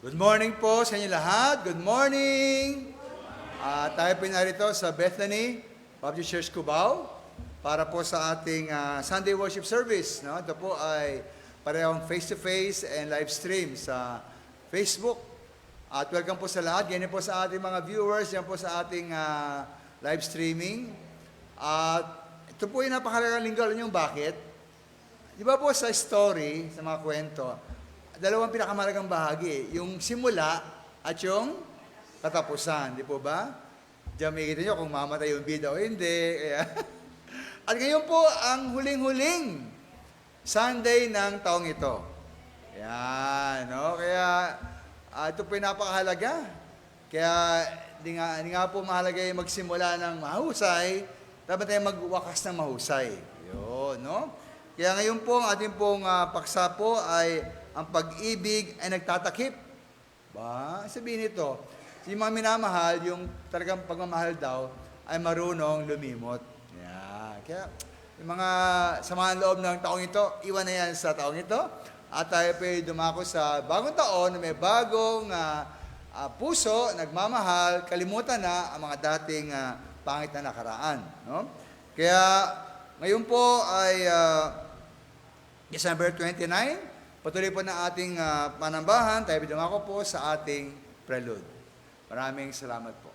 Good morning po sa inyo lahat. Good morning! Tayo po narito sa Bethany Baptist Church Cubao para po sa ating Sunday worship service. No? Ito po ay parehong face-to-face and live stream sa Facebook. At welcome po sa lahat. Ganyan po sa ating mga viewers, yan po sa ating live streaming. At ito po yung napakalagang linggo. Alam niyo bakit? Di ba po sa story, sa mga kwento, dalawang pinakamalagang bahagi, yung simula at yung katapusan, di po ba? Diyan makikita nyo kung mamatay yung bida o hindi. Kaya at ngayon po, ang huling-huling Sunday ng taong ito. Yan, no? Kaya ito po yung napakahalaga. Kaya di nga po mahalaga yung magsimula ng mahusay, dapat tayo magwakas ng mahusay. Yun, no? Kaya ngayon po, ang ating pong paksa po ay ang pag-ibig ay nagtatakip. Ba? Sabihin ito, yung mga minamahal, yung talagang pagmamahal daw, ay marunong lumimot. Yeah. Kaya, yung mga samahan loob ng taong ito, iwan na yan sa taong ito. At tayo po dumako sa bagong taon na may bagong puso, nagmamahal, kalimutan na ang mga dating pangit na nakaraan. No? Kaya, ngayon po ay December 29, patuloy po na ating panambahan, tayo dumako po sa ating prelude. Maraming salamat po.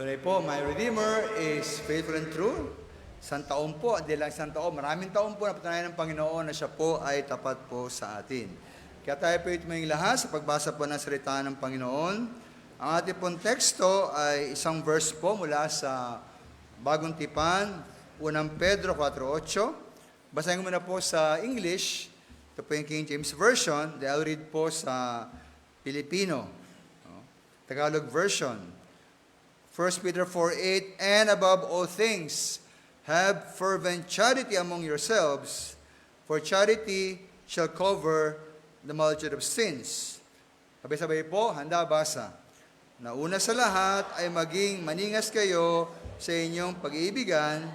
Tunay po, my Redeemer is faithful and true. Isang taon po, hindi lang isang taon, maraming taon po na patunayan ng Panginoon na siya po ay tapat po sa atin. Kaya tayo po itumayong lahat sa pagbasa po ng salita ng Panginoon. Ang ating pong teksto ay isang verse po mula sa Bagong Tipan, 1 Pedro 4:8. Basahin ko muna po sa English. Ito po yung King James Version. I'll read po sa Filipino. Tagalog version. 1 Peter 4:8, and above all things, have fervent charity among yourselves, for charity shall cover the multitude of sins. Sabay-sabay po, handa basa. Na una sa lahat ay maging maningas kayo sa inyong pag-iibigan,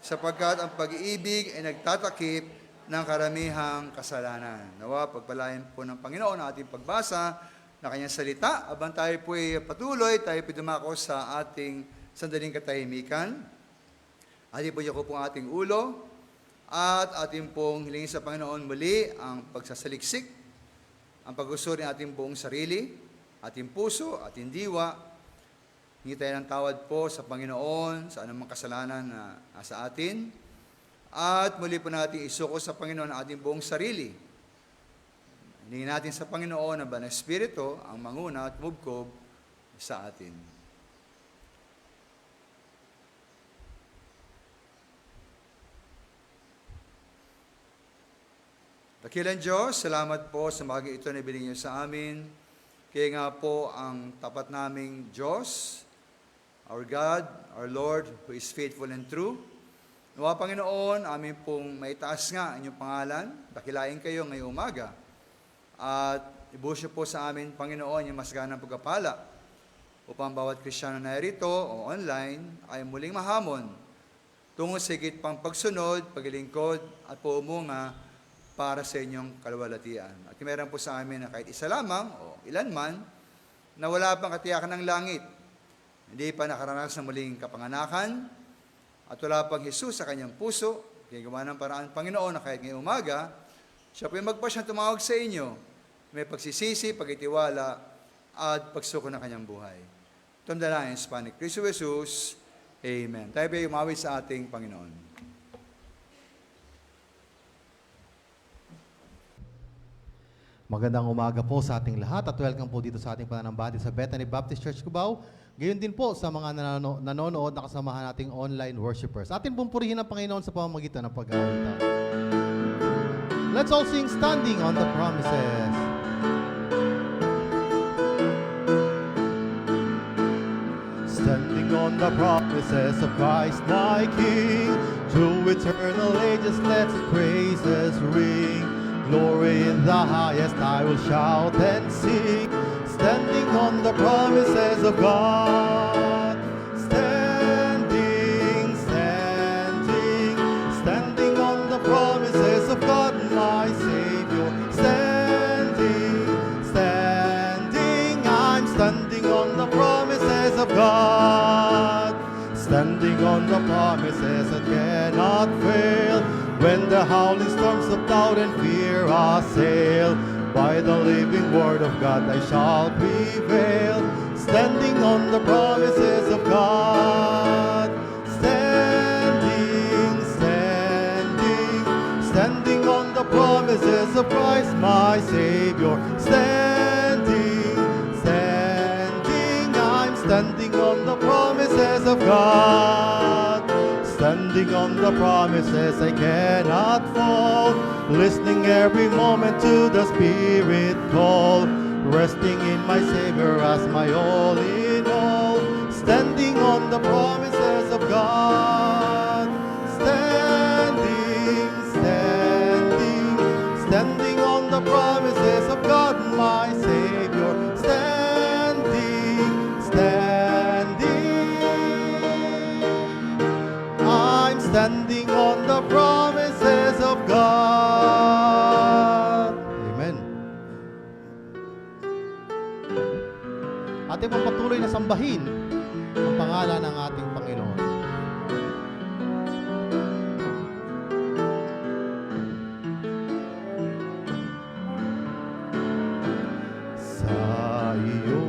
sapagkat ang pag-iibig ay nagtatakip ng karamihang kasalanan. Nawa, pagpalain po ng Panginoon ang ating pagbasa na kanyang salita. Abang tayo po ay patuloy, tayo po dumako sa ating sandaling katahimikan. Ating po yako po ang ating ulo at ating pong hilingin sa Panginoon muli ang pagsasaliksik, ang pag-usuri ng ating buong sarili, ating puso, ating diwa. Hingi tayo ng tawad po sa Panginoon sa anumang kasalanan na nasa atin. At muli po natin isuko sa Panginoon ang ating buong sarili. Hiningin natin sa Panginoon na Banal Espiritu ang manguna at mubkob sa atin. Dakilang Diyos, salamat po sa mga ito na ibigay niyo sa amin. Kaya nga po ang tapat naming Diyos, our God, our Lord, who is faithful and true. Nawa Panginoon, amin pong maitaas nga ang inyong pangalan. Dakilain kayo ngayong umaga. At ibusyo po sa amin, Panginoon, yung masaganang pagkapala upang bawat Kristiyano na narito o online ay muling mahamon tungo sa higit pang pagsunod, paglilingkod at puumunga para sa inyong kaluwalhatian. At meron po sa amin na kahit isa lamang o ilan man na wala pang katiyakan ng langit, hindi pa nakaranas ng muling kapanganakan at wala pang Jesus sa kanyang puso, kaya gawa ng paraan Panginoon na kahit ngayong umaga, siya po yung magpasyang tumawag sa inyo, may pagsisisi, pagtitiwala, at pagsuko ng kanyang buhay. Tumdalain, Hispanic, Cristo Jesus, Amen. Tayo ba umawi sa ating Panginoon. Magandang umaga po sa ating lahat at welcome po dito sa ating pananambati sa Bethany Baptist Church Cubao. Gayon din po sa mga nanonood na kasamahan nating online worshipers. Atin pong purihin ang Panginoon sa pamamagitan ng pag-awitan. Let's all sing Standing on the Promises. Standing on the promises of Christ my King, through eternal ages let His praises ring. Glory in the highest I will shout and sing, standing on the promises of God. Standing, standing, standing on the promises of God my Savior. Standing, standing, I'm standing on the promises of God. Standing on the promises that cannot fail. When the howling storms of doubt and fear assail, by the living word of God I shall prevail. Standing on the promises of God. Standing, standing, standing on the promises of Christ my Savior. Standing, standing, I'm standing on the promises of God. Standing on the promises I cannot fall, listening every moment to the Spirit call, resting in my Savior as my all in all. Standing on the promises of God. Standing, standing, standing on the promises of God my Savior. Standing, standing, I'm standing on the promises of God. Amen. Ating pong patuloy na sambahin ang pangalan ng ating Panginoon. Sa iyo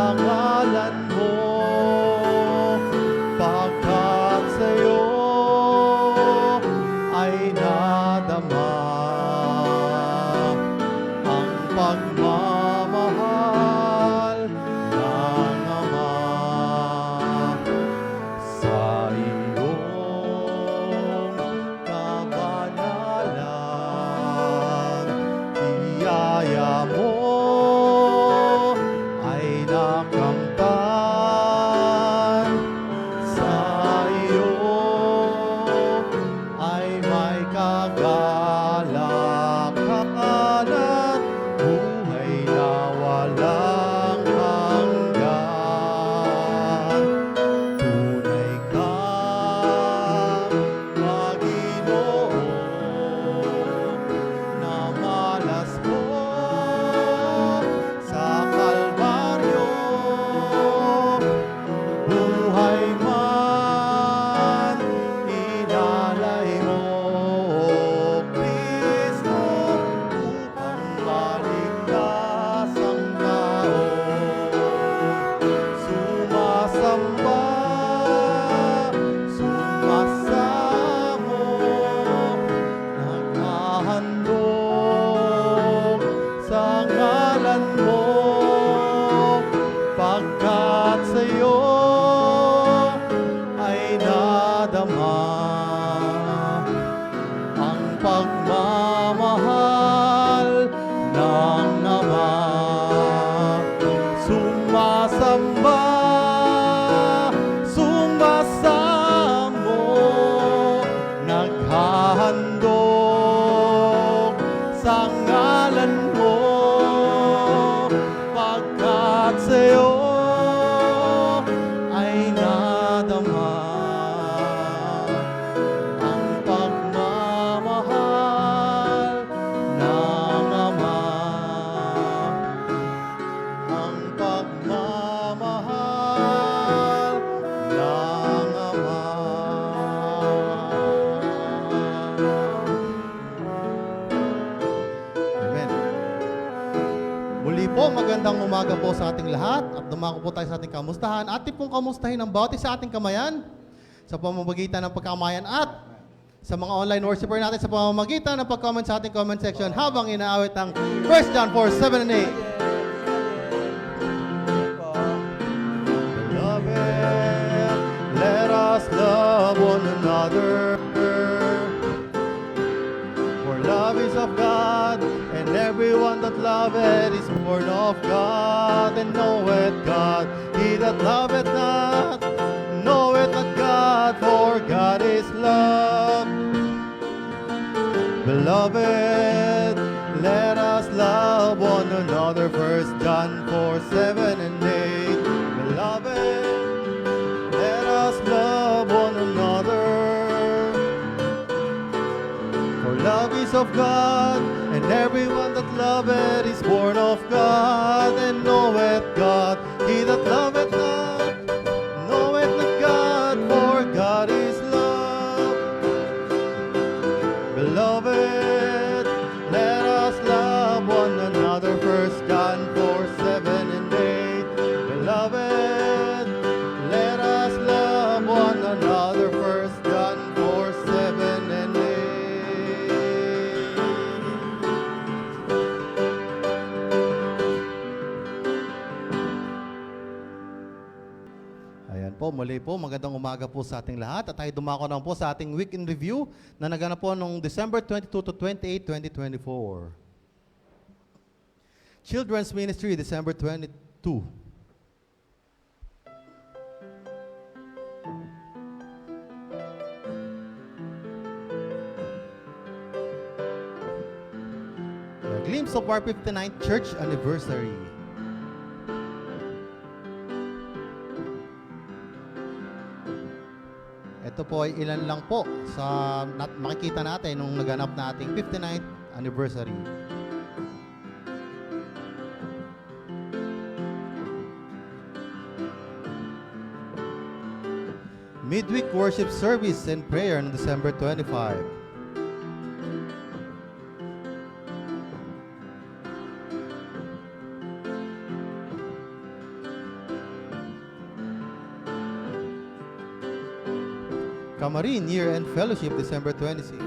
sa ngalan mo, pagkat sa'yo ay nadama ang pagmamahal ng Ama. Sa iyong kabanalan, biyaya mo ay nakamtan. Sa iyo ay may kagalakan at buhay na walang hanggan. Tunay kang Panginoon, na malas mo sa Kalbaryo. Buhay man inalay mo, Kristo, upang maligtas ang tao. Sumasamba, sumasamo, naghahandog sa ngalan mo, pagkat sa'yo ay nadama ang pagmamahal ng Ama. Sumasamba, sumasamo, naghahandog sa ngalan mo, pagkat sa'yo ay nadama ang pagmamahal ng Ama. Ang pagmamahal ng Ama. Amen. Muli po, magandang umaga po sa ating lahat at dumako po tayo sa ating kamustahan. Atin pong kamustahin ang bawat isa sa ating kamayan sa pamamagitan ng pagkamayan at sa mga online worshiper natin sa pamamagitan ng pag-comment sa ating comment section habang inaawit ang 1 John 4:7 and 8. Beloved, let us love one another. For love is of God, and everyone that loveth is born of God, and knoweth God. He that loveth not, knoweth not God, for God is love. Beloved, let us love one another. 1 John 4:7 and 8. Beloved, let us love one another. For love is of God, and everyone that loveth is born of God, and knoweth God. He that loveth not, knoweth not God, for God is love. Beloved, let us love one another. 1 John 4:7 and 8. Beloved, let us love one another. 1 John 4:7 and 8. Ayan po, muli po, magandang umaga po sa ating lahat at tayo dumako na po sa ating week in review na naganap po noong December 22 to 28, 2024. Children's Ministry, December 22. A glimpse of our 59th church anniversary. Ito po ay ilan lang po sa makikita natin nung naganap na ating 59th anniversary. Midweek worship service and prayer on December 25. Camarin Year-End Fellowship, December 26.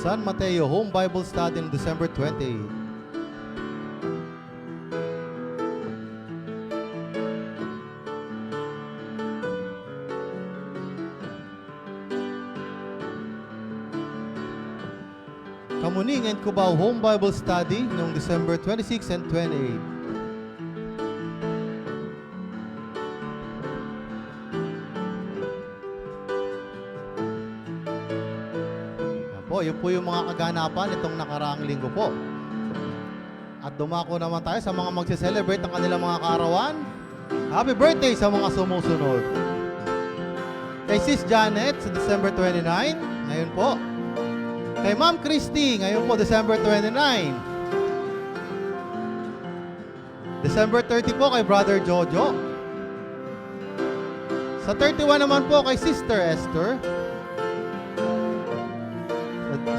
San Mateo Home Bible Study on December 28. Kamuning and Cubao Home Bible Study noong December 26 and 28. Yun po yung mga kaganapan itong nakaraang linggo po. At dumako naman tayo sa mga magse-celebrate ng kanilang mga kaarawan. Happy birthday sa mga sumusunod. Kay Sis Janet sa December 29, ngayon po. Kay Ma'am Christy, ngayon po December 29. December 30 po kay Brother Jojo. Sa 31 naman po kay Sister Esther.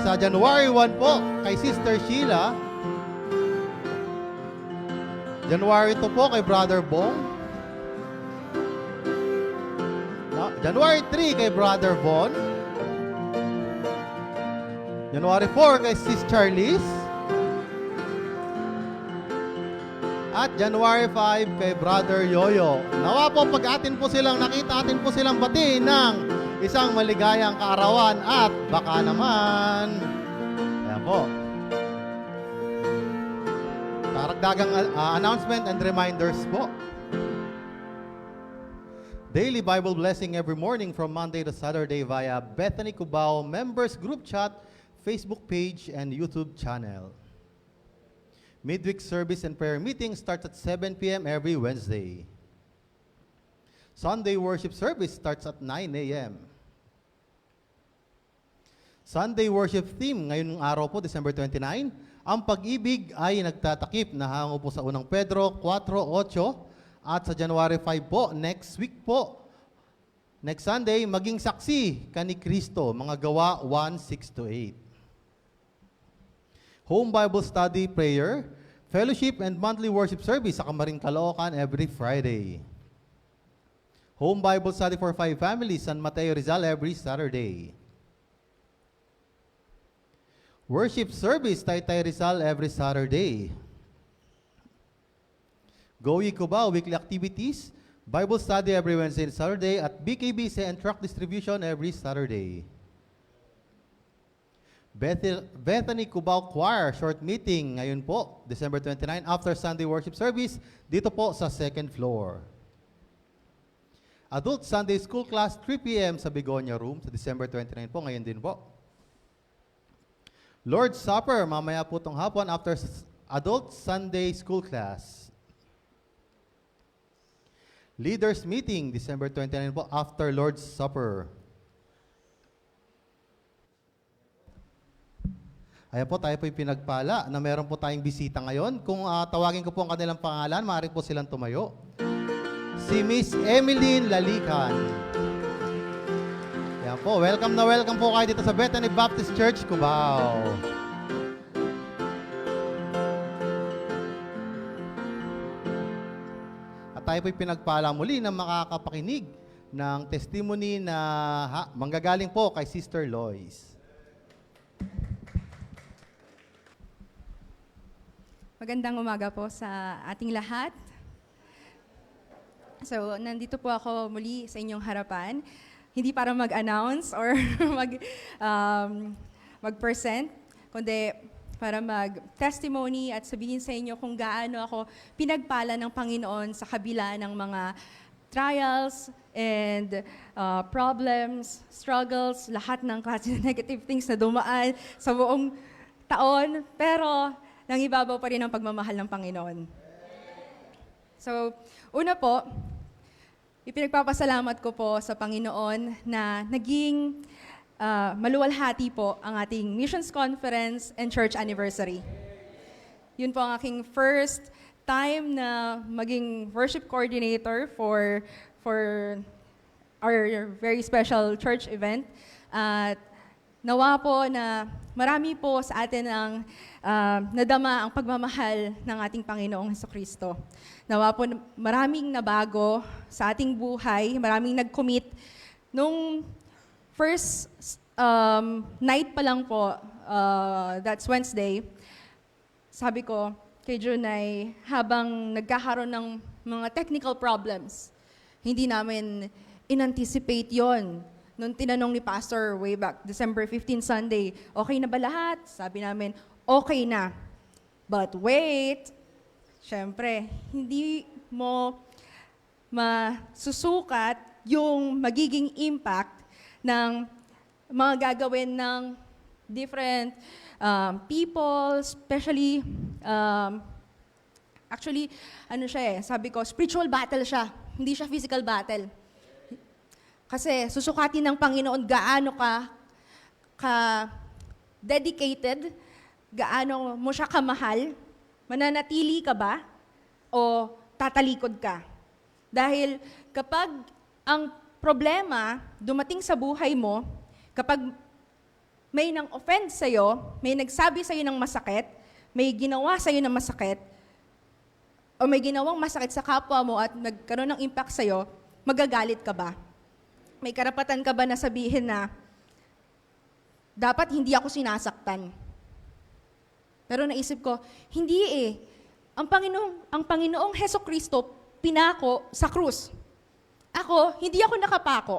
Sa January 1 po, kay Sister Sheila. January 2 po, kay Brother Bong. January 3, kay Brother Von. January 4, kay Sis Charlize. At January 5, kay Brother Yoyo. Nawa po, pag atin po silang nakita, atin po silang batiin ng isang maligayang kaarawan at baka naman, ayan po, karagdagang announcement and reminders po. Daily Bible blessing every morning from Monday to Saturday via Bethany Cubao Members Group Chat, Facebook page, and YouTube channel. Midweek service and prayer meeting starts at 7 p.m. every Wednesday. Sunday worship service starts at 9 a.m. Sunday worship theme ngayong araw po, December 29, ang pag-ibig ay nagtatakip na hango po sa unang Pedro 4:8 at sa January 5 po, next week po, next Sunday, maging saksi ka ni Kristo, mga gawa 1:6-8. Home Bible Study Prayer, Fellowship and Monthly Worship Service sa Camarin, Caloocan every Friday. Home Bible Study for 5 families, San Mateo, Rizal every Saturday. Worship service, Taytay Rizal every Saturday. Go Ye Cubao weekly activities, Bible study every Wednesday and Saturday at BKBC and truck distribution every Saturday. Bethany Cubao Choir short meeting ngayon po, December 29 after Sunday worship service dito po sa second floor. Adult Sunday School class 3 p.m. sa Begonia Room sa December 29 po, ngayon din po. Lord's Supper, mamaya po itong hapon after Adult Sunday School class. Leaders Meeting, December 29 po, after Lord's Supper. Ayan po, tayo po yung pinagpala na meron po tayong bisita ngayon. Kung tawagin ko po ang kanilang pangalan, maaari po silang tumayo. Si Miss Emeline Lalican. Ayan po, welcome po kayo dito sa Bethany Baptist Church, Cubao. At tayo po'y pinagpala muli na makakapakinig ng testimony na manggagaling po kay Sister Lois. Magandang umaga po sa ating lahat. So, nandito po ako muli sa inyong harapan. Hindi para mag-announce or mag-present, kundi para mag-testimony at sabihin sa inyo kung gaano ako pinagpala ng Panginoon sa kabila ng mga trials and problems, struggles, lahat ng klase ng negative things na dumaan sa buong taon. Pero nangibabaw pa rin ang pagmamahal ng Panginoon. So, una po, ipinagpapasalamat ko po sa Panginoon na naging maluwalhati po ang ating Missions Conference and Church Anniversary. Yun po ang aking first time na maging worship coordinator for our very special church event. At nawa po na marami po sa atin ang nadama ang pagmamahal ng ating Panginoong Hesukristo. Nawa po maraming nabago sa ating buhay, maraming nag-commit. Nung first night pa lang po, that's Wednesday, sabi ko kay Junay, habang nagkakaroon ng mga technical problems, hindi namin in-anticipate yon. Nung tinanong ni Pastor way back December 15 Sunday, okay na ba lahat? Sabi namin, okay na. But wait, syempre, hindi mo masusukat yung magiging impact ng mga gagawin ng different people, especially, actually, ano siya sabi ko, spiritual battle siya, hindi siya physical battle. Kasi susukatin ng Panginoon gaano ka dedicated, gaano mo siya kamahal, mananatili ka ba, o tatalikod ka. Dahil kapag ang problema dumating sa buhay mo, kapag may nang offend sa'yo, may nagsabi sa'yo ng masakit, may ginawa sa'yo ng masakit, o may ginawang masakit sa kapwa mo at nagkaroon ng impact sa'yo, magagalit ka ba? May karapatan ka ba na sabihin na, dapat hindi ako sinasaktan? Pero naisip ko, hindi Ang Panginoong Hesukristo, pinako sa krus. Ako, hindi ako nakapako.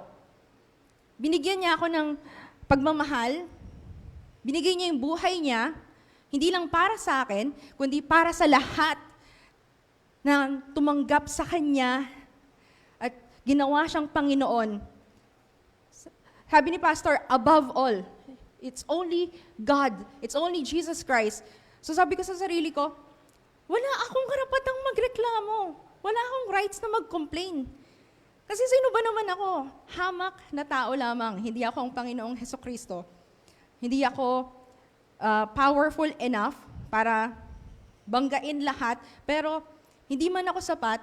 Binigyan niya ako ng pagmamahal, binigay niya yung buhay niya, hindi lang para sa akin, kundi para sa lahat na tumanggap sa Kanya at ginawa siyang Panginoon. Sabi ni Pastor, above all, it's only God, it's only Jesus Christ. So sabi ko sa sarili ko, wala akong karapatang magreklamo. Wala akong rights na mag-complain. Kasi sino ba naman ako? Hamak na tao lamang. Hindi ako ang Panginoong Hesukristo. Hindi ako powerful enough para banggain lahat. Pero hindi man ako sapat,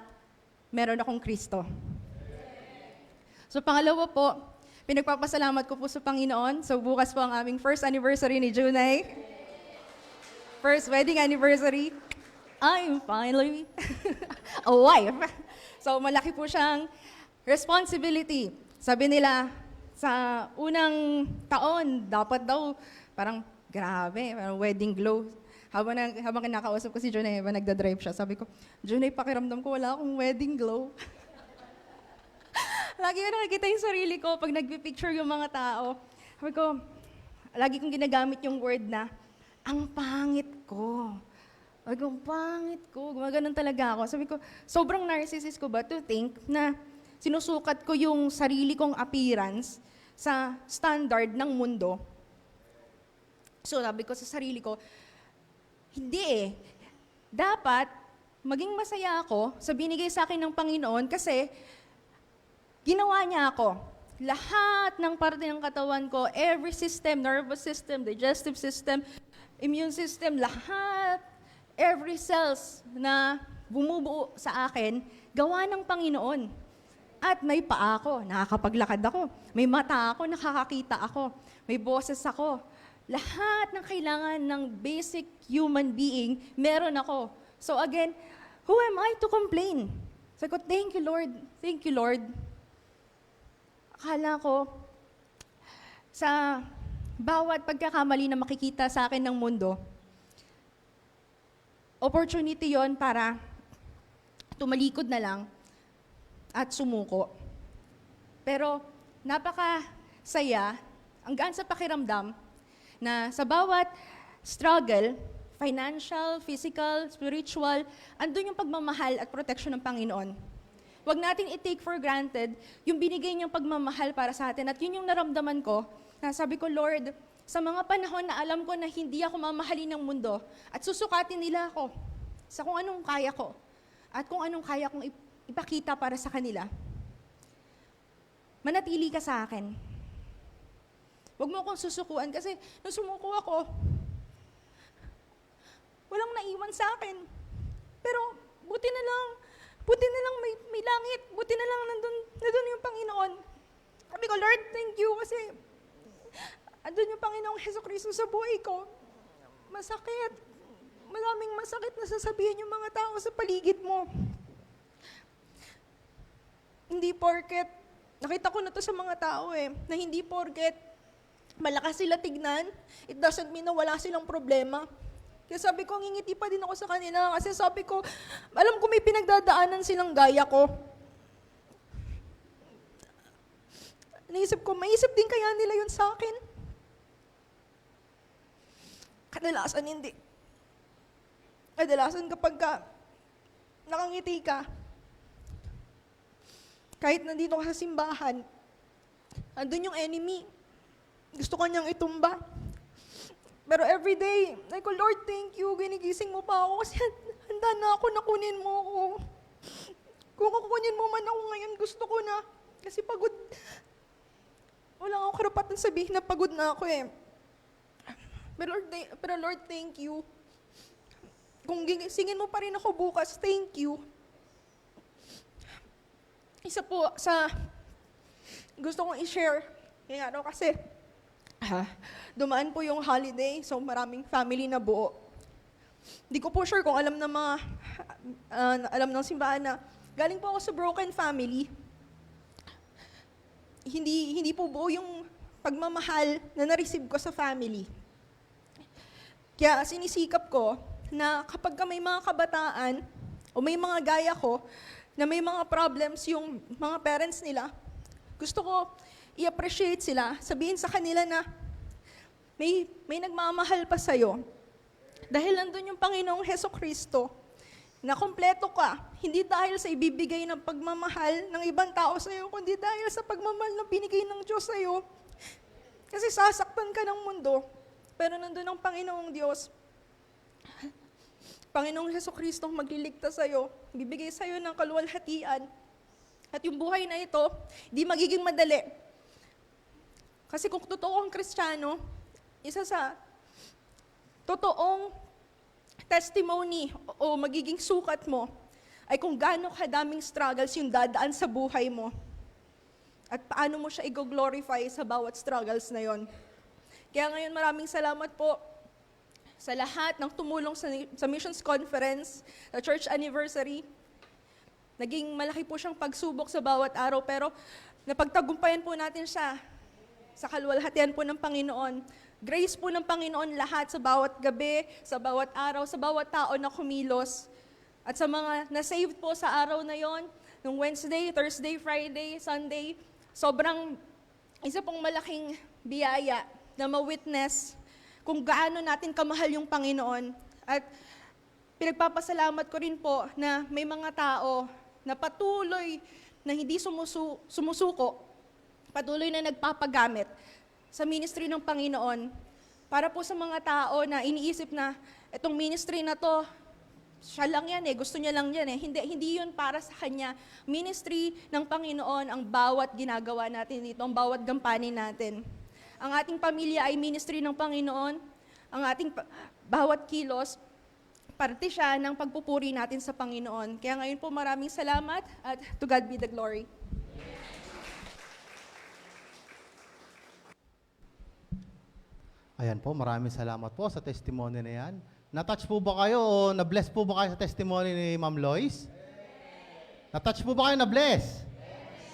meron akong Kristo. So pangalawa po, pinagpapasalamat ko po sa Panginoon. So bukas po ang aming first anniversary ni Junay. First wedding anniversary. I'm finally a wife. So malaki po siyang responsibility. Sabi nila, sa unang taon, dapat daw, parang grabe, parang wedding glow. Habang kinakausap ko si Junay, habang nagdadrive siya, sabi ko, Junay, pakiramdam ko wala akong wedding glow. Lagi ko nakikita yung sarili ko pag nagpipicture yung mga tao. Sabi ko, lagi kong ginagamit yung word na, ang pangit ko. Sabi ko, pangit ko. Gumaganon talaga ako. Sabi ko, sobrang narcissist ko ba to think na sinusukat ko yung sarili kong appearance sa standard ng mundo? So sabi ko sa sarili ko, hindi Dapat, maging masaya ako sa binigay sa akin ng Panginoon kasi ginawa niya ako. Lahat ng parte ng katawan ko, every system, nervous system, digestive system, immune system, lahat, every cells na bumubuo sa akin, gawa ng Panginoon. At may paa ako, nakakapaglakad ako. May mata ako, nakakakita ako. May boses ako. Lahat ng kailangan ng basic human being, meron ako. So again, who am I to complain? Sabi ko, thank you, Lord. Thank you, Lord. Akala ko, sa bawat pagkakamali na makikita sa akin ng mundo, opportunity yon para tumalikod na lang at sumuko. Pero napaka-saya, ang gaan sa pakiramdam, na sa bawat struggle, financial, physical, spiritual, andun yung pagmamahal at protection ng Panginoon. Huwag natin i-take for granted yung binigay niyang pagmamahal para sa atin. At yun yung naramdaman ko, na sabi ko, Lord, Sa mga panahon na alam ko na hindi ako mamahalin ng mundo at susukatin nila ako sa kung anong kaya ko at kung anong kaya kong ipakita para sa kanila. Manatili ka sa akin. Huwag mo akong susukuan kasi nung sumuko ako, walang naiwan sa akin. Pero buti na lang may langit, buti na lang nandun yung Panginoon. Sabi ko, Lord, thank you kasi andun yung Panginoong Hesukristo sa buhay ko. Masakit. Maraming masakit na sasabihin yung mga tao sa paligid mo. Hindi porket, nakita ko na to sa mga tao na hindi porket malakas sila tignan, it doesn't mean na wala silang problema. Kaya sabi ko, ngingiti pa din ako sa kanila kasi sabi ko, alam ko may pinagdadaanan silang gaya ko. Naisip ko, maisip din kaya nila yun sa akin? Kadalasan hindi. Kadalasan kapag nakangiti ka, kahit nandito ka sa simbahan, andun yung enemy. Gusto ko niyang itumba. Pero everyday, like, oh, Lord, thank you, ginigising mo pa ako kasi handa na ako na kunin mo ako. Kung kukunin mo man ako ngayon, gusto ko na. Kasi pagod. Wala akong karapatan sabihin na pagod na ako Pero Lord, thank you. Kung gigisingin mo pa rin ako bukas, thank you. Isa po sa gusto kong i-share. Kaya kasi, dumaan po yung holiday, so maraming family na buo. Hindi ko po sure kung alam ng simbahan na galing po ako sa broken family. Hindi po buo yung pagmamahal na na-receive ko sa family. Kaya sinisikap ko na kapag may mga kabataan o may mga gaya ko na may mga problems yung mga parents nila, gusto ko i-appreciate sila, sabihin sa kanila na may nagmamahal pa sa'yo. Dahil nandun yung Panginoong Hesukristo, na kompleto ka, hindi dahil sa ibibigay ng pagmamahal ng ibang tao sa'yo, kundi dahil sa pagmamahal na binigay ng Diyos sa'yo. Kasi sasaktan ka ng mundo, pero nandun ang Panginoong Diyos. Panginoong Hesukristo magliligtas sa'yo, bibigay sa'yo ng kaluwalhatian. At yung buhay na ito, di magiging madali. Kasi kung totoo ang Kristiyano, isa sa totoong testimony o magiging sukat mo ay kung gaano kadaming struggles yung dadaan sa buhay mo at paano mo siya i-glorify sa bawat struggles na yon. Kaya ngayon maraming salamat po sa lahat ng tumulong sa Missions Conference, sa Church Anniversary. Naging malaki po siyang pagsubok sa bawat araw, pero napagtagumpayan po natin siya sa kaluwalhatian po ng Panginoon. Grace po ng Panginoon lahat sa bawat gabi, sa bawat araw, sa bawat tao na kumilos. At sa mga na-saved po sa araw na yon, nung Wednesday, Thursday, Friday, Sunday, sobrang isa pong malaking biyaya na ma-witness kung gaano natin kamahal yung Panginoon. At pinagpapasalamat ko rin po na may mga tao na patuloy na hindi sumusuko, patuloy na nagpapagamit sa ministry ng Panginoon para po sa mga tao na iniisip na itong ministry na to, siya lang yan gusto niya lang yan Hindi yun para sa kanya. Ministry ng Panginoon ang bawat ginagawa natin dito, ang bawat gampanin natin. Ang ating pamilya ay ministry ng Panginoon. Ang ating bawat kilos, parte siya ng pagpupuri natin sa Panginoon. Kaya ngayon po maraming salamat at to God be the glory. Ayan po, maraming salamat po sa testimony na yan. Na-touch po ba kayo o na-bless po ba kayo sa testimony ni Ma'am Lois? Na-touch po ba kayo na-bless?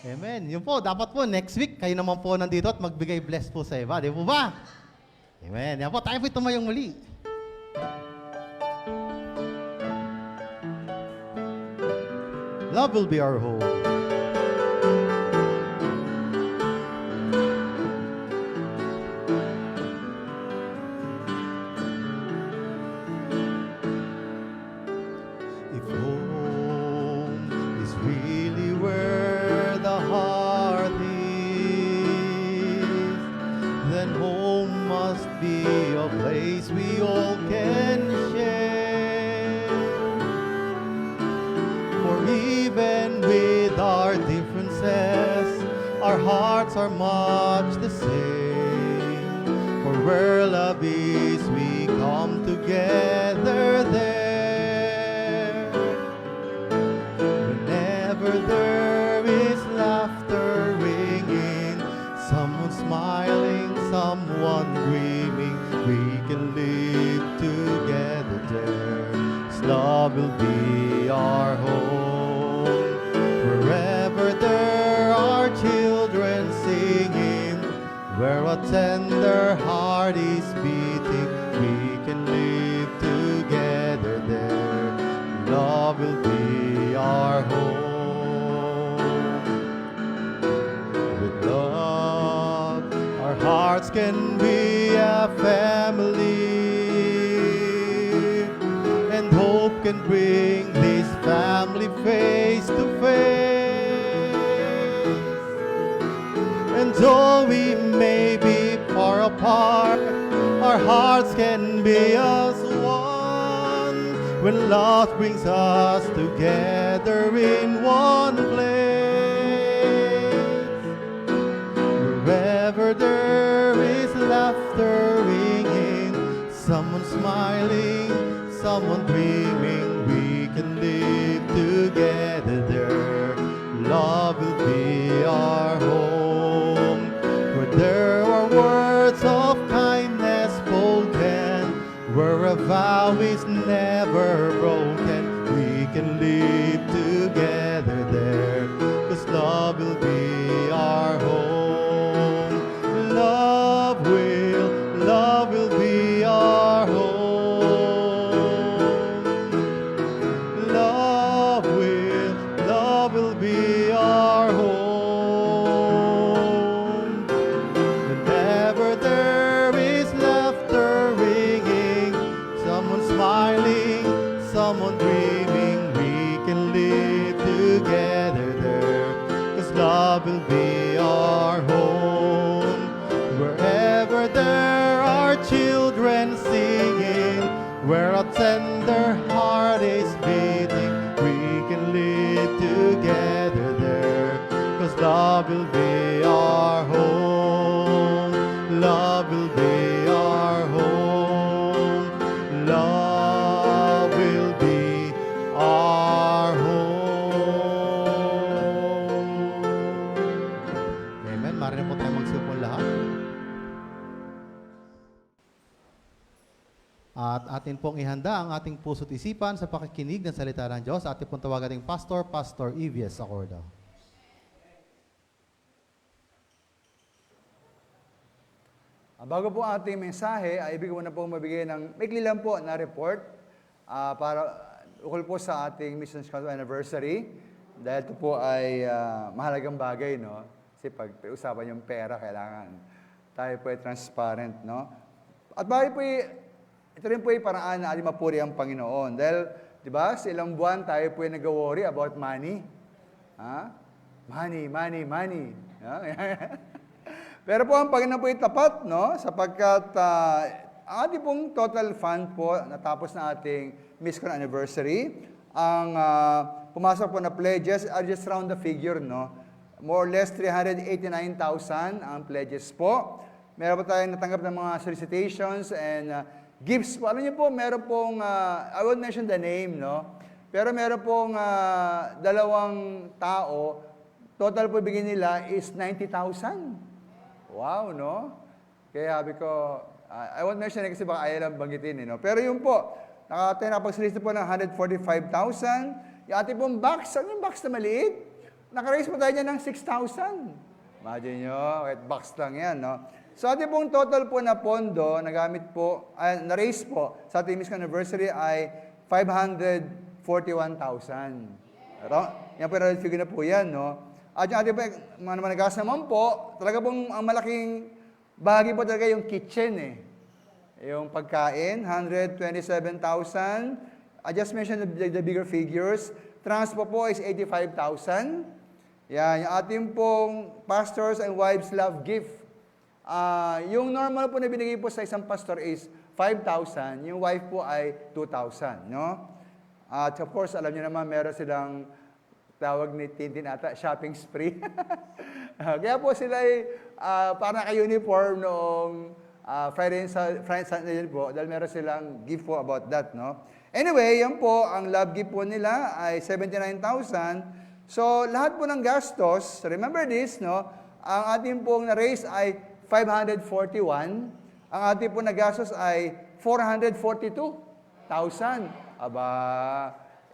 Amen. Yun po, dapat po next week kayo naman po nandito at magbigay bless po sa iba. Di po ba? Amen. Yan po, tayo po tumayong muli. Love will be our home. If home is really where the heart is, then home must be a place we all can share. For even with our differences, our hearts are much the same. For where love is, we come together there. Whenever there is laughter ringing, someone smiling, someone dreaming, we can live together there. 'Cause love will be our home. Wherever there are children singing, where a tender heart is beating, we can live together there. Love will be our home. With love, our hearts can be a family, and hope can bring this family face to face. And though we may be far apart, our hearts can be as one when love brings us together in one place. Wherever there is laughter ringing, someone smiling, someone dreaming, we can live together there. Love will be our home. Where there are words of kindness spoken, where a vow is never broken, we can live together there. 'Cause love will be our home. Love will be our home. Love will be our home. Whenever there is laughter ringing, someone smiling, someone dreaming, we can live together there. 'Cause love will be our home. Wherever there are children singing, where a tender heart is beating, we can live together there. 'Cause love will be our home. Love will be our home. Love will be our home. Amen. Marinig po tayo magsupon lahat. At atin pong ihanda ang ating puso't isipan sa pakikinig ng salita ng Diyos. Atin pong tawagan ating pastor, Pastor EVS Acorda. Bago po ang ating mensahe, ay ibig ko na po mabigay ng maikli lang po na report para ukol po sa ating Missions Council Anniversary. Dahil ito po ay mahalagang bagay, no? Kasi pag usapan yung pera, kailangan tayo po ay transparent, no? At bakit po ito rin po ay paraan na ating mapuri ang Panginoon. Dahil, di ba, sa ilang buwan tayo po ay nag-worry about money. Ha? Money. No? Pero po ang Panginoon po ay tapat, no? Sapagkat ang ating pong total fund po, natapos na ating Miscon Anniversary, ang pumasok po na pledges, are just round the figure, no? More or less 389,000 ang pledges po. Meron po tayong natanggap ng mga solicitations and gifts po. Alam niyo po, meron pong, I won't mention the name, no? Pero meron pong dalawang tao, total po bigyan nila is 90,000. Wow, no? Kaya sabi ko, I won't mention it kasi baka ayaw lang banggitin, no? Pero yun po, nakapagsalista po ng 145,000. Yung ating pong box, ano yung box na maliit? Nakaraise po tayo niya ng 6,000. Imagine nyo, kahit box lang yan, no? So ating pong total po na pondo, nagamit po, na-raise po sa ating Miscon Anniversary ay 541,000. Yan po yung figure na po yan, no? At yung ating po, mga managas naman po, talaga pong ang malaking bahagi po talaga yung kitchen, eh. Yung pagkain, 127,000. I just mentioned the bigger figures. Transport po is 85,000. Yan, yung ating pong Pastors and Wives Love Gift yung normal po na binigay po sa isang pastor is 5,000, yung wife po ay 2,000, no? At of course, alam niyo naman, meron silang tawag ni Tintin ata, shopping spree. Kaya po sila ay parang naka-uniform noong Friday and Sunday po, dahil meron silang gift po about that, no? Anyway, yan po, ang love gift po nila ay 79,000. So, lahat po ng gastos, remember this, no? Ang ating pong na-raise ay 541. Ang ating pong nagastos ay 442,000. Aba,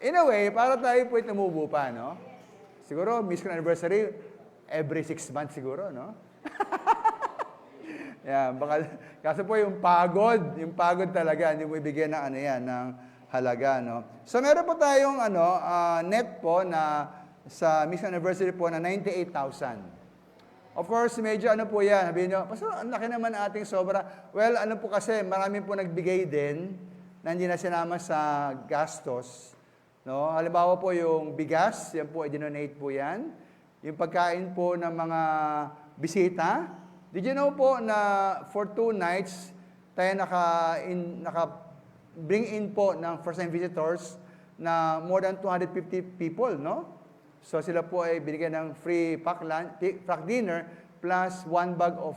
in a way, para tayo po ay tumubo pa, no? Siguro, Mission Anniversary, every 6 months siguro, no? Yan, baka, kasi po yung pagod talaga, hindi mo ibigyan ng ano yan, ng halaga, no? So, meron po tayong net po na sa Mission Anniversary po na 98,000. Of course, medyo ano po yan, sabihin nyo, Pastor, ang laki naman ating sobra. Well, ano po kasi, marami po nagbigay din na hindi na sinama sa gastos. No? Halimbawa po yung bigas, yan po, i-donate po yan. Yung pagkain po ng mga bisita. Did you know po na for 2 nights, tayo naka-bring in po ng first-time visitors na more than 250 people, no? So sila po ay binigyan ng free pack dinner plus 1 bag of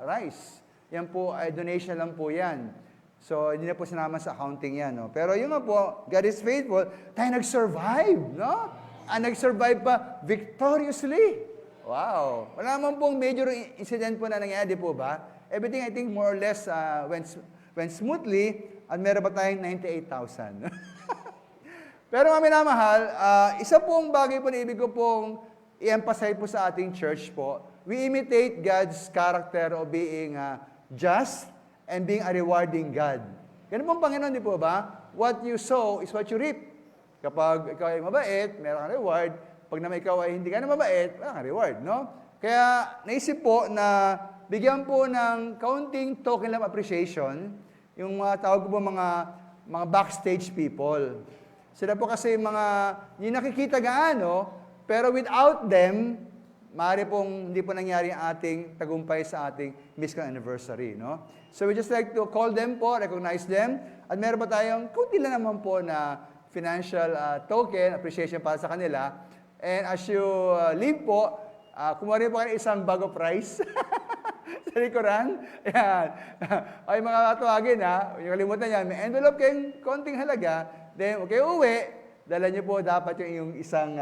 rice. Yan po ay donation lang po yan. So hindi na po sinama sa accounting yan. No? Pero yun nga po, God is faithful, tayo nag-survive. No? Nag-survive pa victoriously. Wow. Wala naman pong major incident po na nangyari po ba? Everything I think more or less went smoothly at meron pa tayong 98,000. Pero mga minamahal, isa pong bagay po na ibig ko pong i-emphasize po sa ating church po, we imitate God's character of being just and being a rewarding God. Ganun pong Panginoon, di po ba? What you sow is what you reap. Kapag ikaw ay mabait, meron kang reward. Pag naman ikaw ay hindi ka na mabait, wala kang reward, no? Kaya naisip po na bigyan po ng kaunting token of appreciation yung mga tawag ko po mga backstage people. Sila po kasi hindi nakikita gaano, pero without them, maaari pong hindi po nangyari ang ating tagumpay sa ating Mission Anniversary, no? So we just like to call them po, recognize them, at meron pa tayong kunti lang naman po na financial token, appreciation para sa kanila. And as you leave po, kumuha rin po kayo isang bag of rice sa likuran. Ayan. Ay, mga tawagin ha, yung kalimutan yan, may envelope kayong konting halaga. Then, okay, uwi, dala niyo po dapat yung isang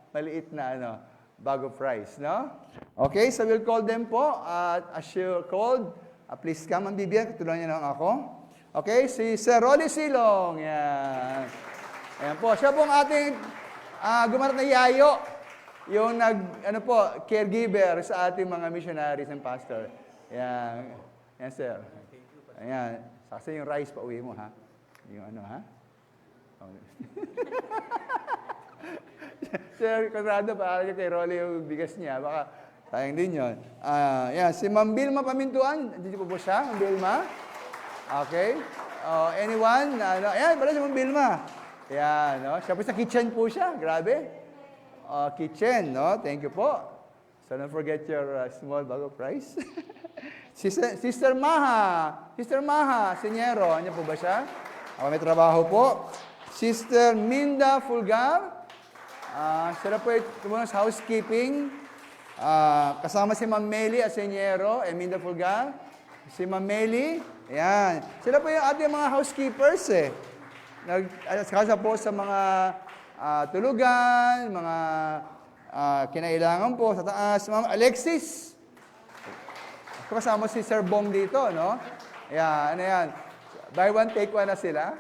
maliit na bag of rice, no? Okay, so we'll call them po. As you called, please come and bibigyan. Tulungan niyo lang ako. Okay, si Sir Rolly Silong. Yan. Ayan po. Siya pong ating gumarat na yayo. Yung caregiver sa ating mga missionaries and pastor. Ayan. Yan, sir. Ayan. Kasi yung rice pa uwi mo, ha? Yung ha? Sir Conrado, para kay Rolly yung bigas niya. Baka sayang din yun. Yan, si Ma'am Vilma Pamintuan. Dito po siya, Ma'am Vilma. Okay. Anyone? Ayan, pala si Ma'am Vilma. Ayan, no? Siya po sa kitchen po siya. Grabe. Kitchen, no? Thank you po. So don't forget your small bag of rice. Sister Maha. Sister Maha, Senyero. Ano po ba siya? May trabaho po. Sister Minda Fulgar. Sila po ay tumunong sa housekeeping. Kasama si Ma'am Meli Asenyero and Minda Fulgar. Si Ma'am Meli. Ayan. Sila po yung ating mga housekeepers Nagkasa po sa mga tulugan, mga kinailangan po sa taas. Ma'am Alexis. Kasama si Sir Bong dito, no? Ayan, ano yan? Buy one, take one na sila.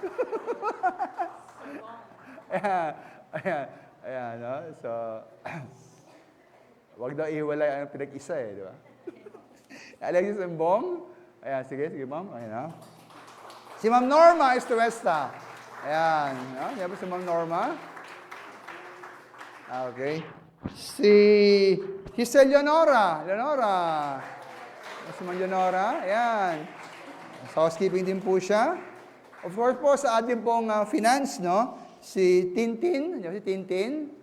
Ayan, no? So, wag daw ihiwalay ang pinag-isa di ba? Alexis and Bong. Ayan, sige, ma'am. Ayan, no? Si Ma'am Norma Estuesta. Ayan, no? Yan po si Ma'am Norma. Okay. Si Leonora. Si Ma'am Leonora. Ayan. Sa housekeeping din po siya. Of course po, sa ating pong finance, no? Si Tintin. Si Tintin.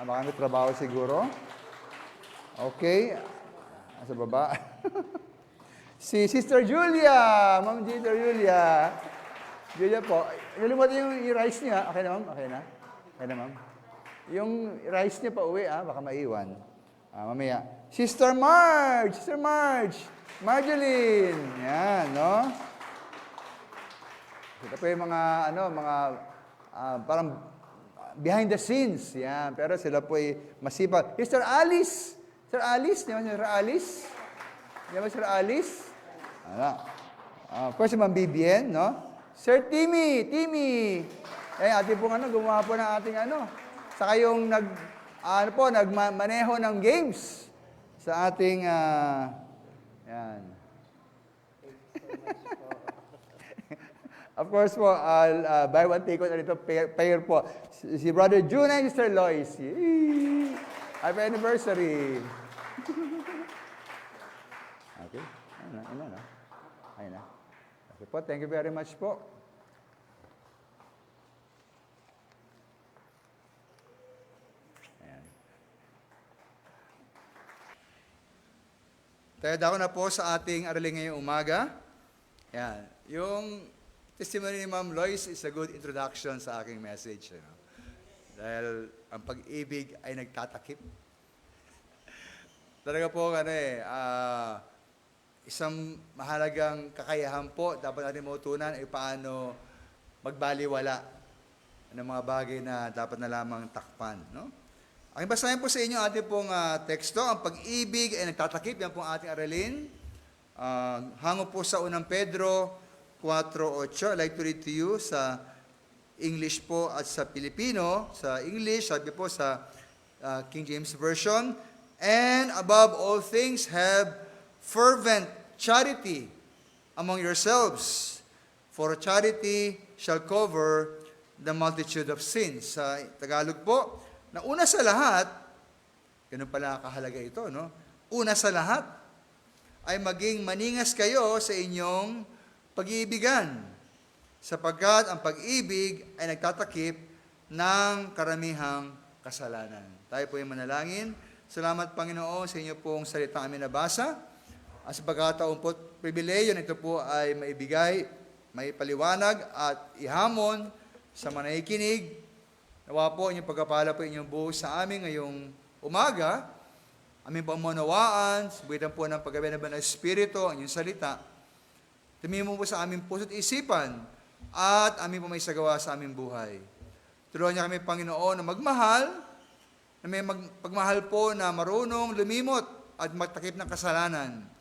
Baka may trabaho siguro. Okay. Sa baba. Si Sister Julia, Ma'am Sister Julia. Julia po, nalimutan yung rice niya. Okay na, ma'am? Okay na? Okay na, ma'am? Yung rice niya pa uwi, baka maiwan. Mamaya. Sister Marge! Sister Marge! Marjeline! Yan, no? Ito po yung mga, parang behind the scenes. Yan. Pero sila po ay masipag. Sister Alice! Sister Alice? Di ba Sister Alice? Di ba Sister Alice? Of course, si Ma'am Bibien, no? Sir Timmy! Timmy! Ating pong gumawa po ng ating Saka yung nagmaneho ng games sa ating, yan. Of course po, buy one, take one, ito, pair po. Si Brother June and Sister Lois. Yay! Happy anniversary! Okay. Ayun na. Okay po, thank you very much po. Tayo dako na po sa ating aralin ngayong umaga. Yan. Yung testimony ni Ma'am Lois is a good introduction sa aking message. Dahil ang pag-ibig ay nagtatakip. Talaga po, isang mahalagang kakayahan po dapat natin mautunan ay paano magbaliwala ng mga bagay na dapat na lamang takpan. No? Ang basahin po sa inyo ating pong teksto, ang pag-ibig ay nagtatakip, yan pong ating aralin. Hango po sa unang Pedro 4:8. I'd like to read to you sa English po at sa Pilipino. Sa English, sabi po sa King James Version, and above all things have fervent charity among yourselves, for charity shall cover the multitude of sins. Sa Tagalog po, na una sa lahat, ganun pala kahalaga ito, no? Una sa lahat, ay maging maningas kayo sa inyong pag-iibigan, sapagkat ang pag-ibig ay nagtatakip ng karamihang kasalanan. Tayo po ay manalangin. Salamat, Panginoon, sa inyo pong salita amin nabasa. At sa pagkataon po, pribileyo na ito po ay maibigay, may paliwanag at ihamon sa mga nakikinig. Nawa po inyong pagkapala po inyong buhos sa amin ngayong umaga. Aming pamunawaan, subitan po ng paggabi ng Espiritu, ang inyong salita. Tumimo po sa aming puso't isipan at aming po may sagawa sa aming buhay. Tulungan niya kami, Panginoon, na magmahal, na may pagmahal po na marunong lumimot at magtakip ng kasalanan.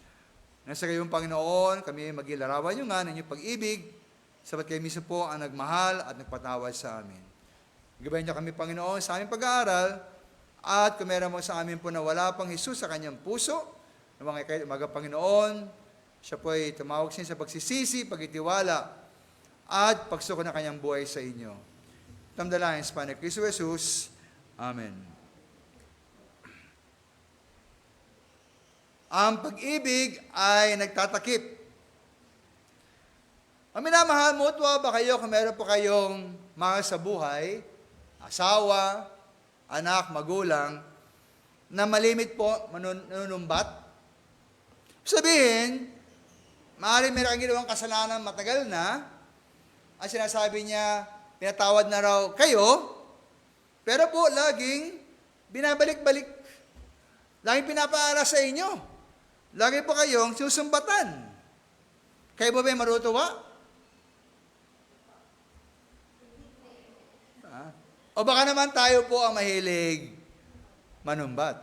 Nasa kayong Panginoon, kami magilarawan nyo nga ng inyong pag-ibig, sabat kayo mismo po ang nagmahal at nagpatawad sa amin. Gabayan niyo kami, Panginoon, sa aming pag-aaral, at kumera mo sa amin po na wala pang Jesus sa kanyang puso, na mga Panginoon, siya po ay tumawag siya sa pagsisisi, pagitiwala, at pagsuko ng kanyang buhay sa inyo. Tamdalayan sa Panginoon Kristo Jesus. Amen. Ang pag-ibig ay nagtatakip. Ang minamahal, mutwa ba kayo kung meron po kayong mahal sa buhay, asawa, anak, magulang, na malimit po, manunumbat? Sabihin, maaaring meron kang ginawang kasalanan matagal na, ang sinasabi niya, pinatawad na raw kayo, pero po laging binabalik-balik, laging pinapaara sa inyo, lagi po kayong susumbatan. Kayo ba marutuwa? O baka naman tayo po ang mahilig manumbat.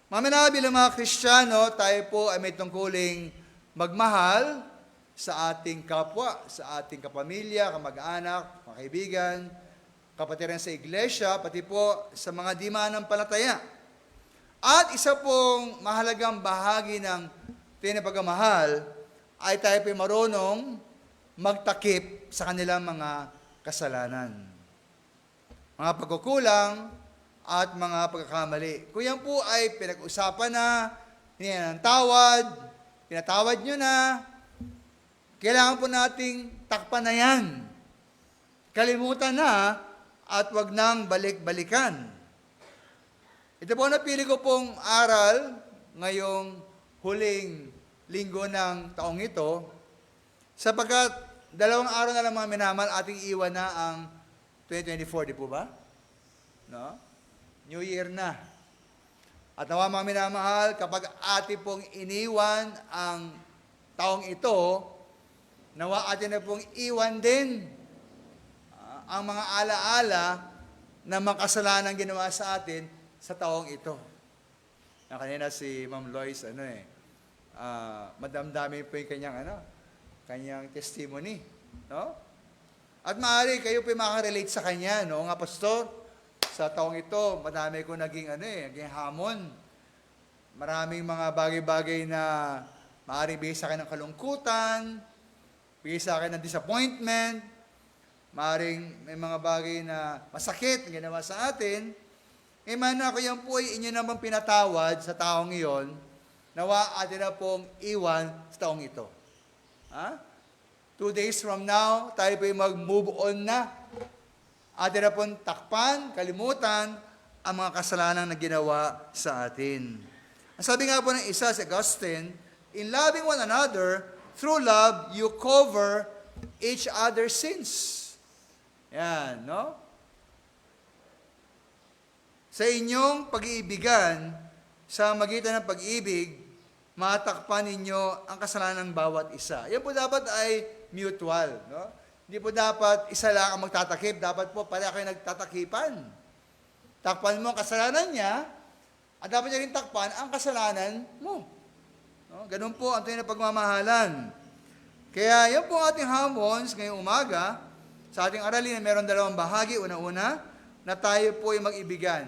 Mamaya bilang mga Kristiyano, tayo po ay may tungkuling magmahal sa ating kapwa, sa ating kapamilya, kamag-anak, mga kaibigan, kapatiran sa iglesia, pati po sa mga di mananampalataya. At isa pong mahalagang bahagi ng tinapagmamahal ay tayo po marunong magtakip sa kanilang mga kasalanan, mga pagkukulang at mga pagkakamali. Kung yan po ay pinag-usapan na, hinihingi ng tawad, pinatawad nyo na, kailangan po nating takpan na yan. Kalimutan na at wag nang balik-balikan. Ito po napili ko pong aral ngayong huling linggo ng taong ito, sapagkat 2 araw na lang mga minamahal, ating iwan na ang 2024, di po ba? No? New Year na. At nawa mga minamahal, kapag ating pong iniwan ang taong ito, nawa atin na pong iwan din ang mga alaala na mga kasalanan ginawa sa atin sa taong ito. Na kanina si Ma'am Lois, madamdami po yung kanyang testimony. No? At maaari kayo po makarelate sa kanya, no? Nga pastor, sa taong ito, madami ko naging hamon. Maraming mga bagay-bagay na maaaring bigay sa akin ng kalungkutan, bigay sa akin ng disappointment, maaaring may mga bagay na masakit na ginawa sa atin. Mana ko yan po ay inyo naman pinatawad sa taong iyon, nawa atin na pong iwan sa taong ito. 2 days from now, tayo po yung mag-move on na. Atin na pong takpan, kalimutan, ang mga kasalanan na ginawa sa atin. Ang sabi nga po ng isa, si Augustine, in loving one another, through love, you cover each other's sins. Yan, no? Sa inyong pag-iibigan, sa magitan ng pag-ibig, matakpan ninyo ang kasalanan ng bawat isa. Yan po dapat ay mutual. No? Hindi po dapat isa lang ang magtatakip. Dapat po pala kayo nagtatakipan. Takpan mo ang kasalanan niya, at dapat niya rin takpan ang kasalanan mo. No? Ganun po ang tunay na pagmamahalan. Kaya yan po ang ating hamons ngayong umaga, sa ating aralin na meron 2 bahagi. Una-una, na tayo po ay mag-ibigan.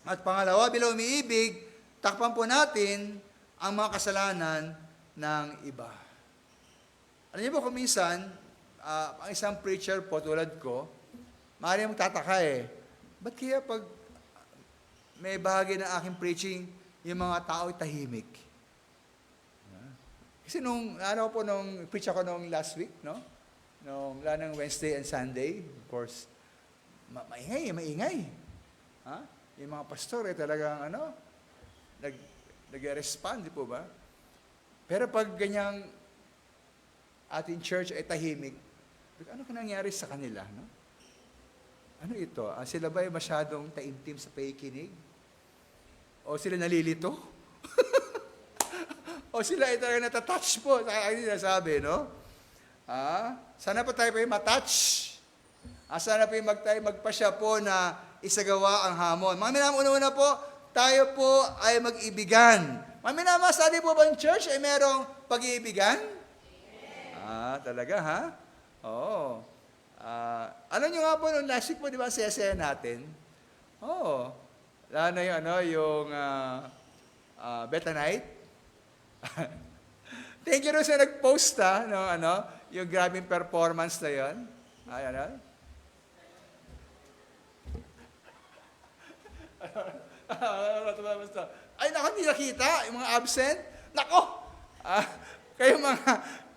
At pangalawa, bilang umiibig, takpan po natin ang mga kasalanan ng iba. Alam niyo po kung minsan, ang isang preacher po tulad ko, maaaring magtataka ba't kaya pag may bahagi ng aking preaching, yung mga tao ay tahimik? Kasi nung preach ako nung last week, no? Nung ng Wednesday and Sunday, of course, maingay. Yung mga pastor talagang nag-respond, di po ba? Pero pag ganyang ating church ay tahimik, ano ka nangyari sa kanila, no? Ano ito? Sila ba ay masyadong taimtim sa pakikinig? O sila nalilito? O sila ay talaga natatouch po sa aking sinasabi, no? Sana pa tayo pa yung matouch. Sana pa yung magpasya po na isagawa ang hamon. Mga minamahal, una-una po, tayo po ay mag-ibigan. Mga minamahal, sabi po ba ang church ay merong pag-iibigan? Talaga, ha? Oo. Alam nyo nga po, nung last week po, di ba, saya-saya natin? Oo. Lalo na yung Beta Night. Thank you rin sa nag-post, yung grabing performance na yun. Ay, naku, hindi nakita. Yung mga absent. Nako! Kayo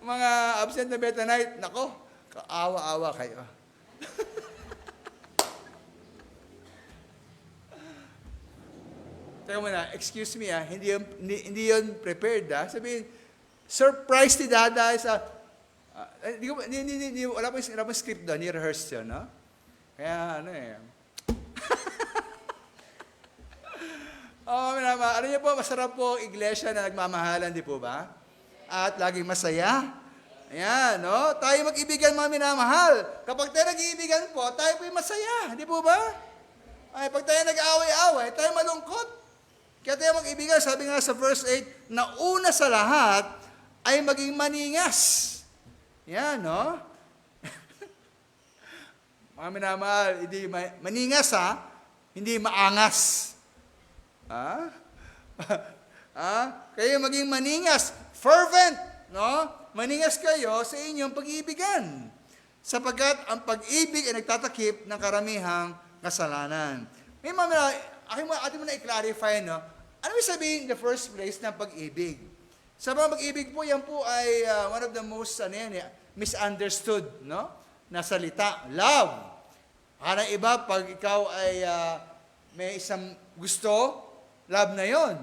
mga absent na Beta Night, nako, kaawa-awa kayo. Teka muna, excuse me hindi yun prepared Sabihin, surprise ni Dada sa... wala pong script doon, ni-rehearse yun, no? Kaya alam niyo po, masarap po iglesia na nagmamahalan, di po ba? At laging masaya. Ayan, no? Tayo mag-ibigan, mga minamahal. Kapag tayo nag-iibigan po, tayo po yung masaya, di po ba? Ay, pag tayo nag-away-away, tayo malungkot. Kaya tayo mag-ibigan, sabi nga sa verse 8, na una sa lahat ay maging maningas. Yan, no? Mga minamahal, hindi maningas, hindi maangas. Kayo maging maningas, fervent, no? Maningas kayo sa inyong pag-iibigan. Sapagkat ang pag-ibig ay nagtatakip ng karamihang kasalanan. May atin mo na i-clarify, no? Ano yung sabihin in the first place ng pag-ibig? Sa mga pag-ibig po, yan po ay one of the most misunderstood, no? Na salita, love. Para iba, pag ikaw ay may isang gusto, love na yon.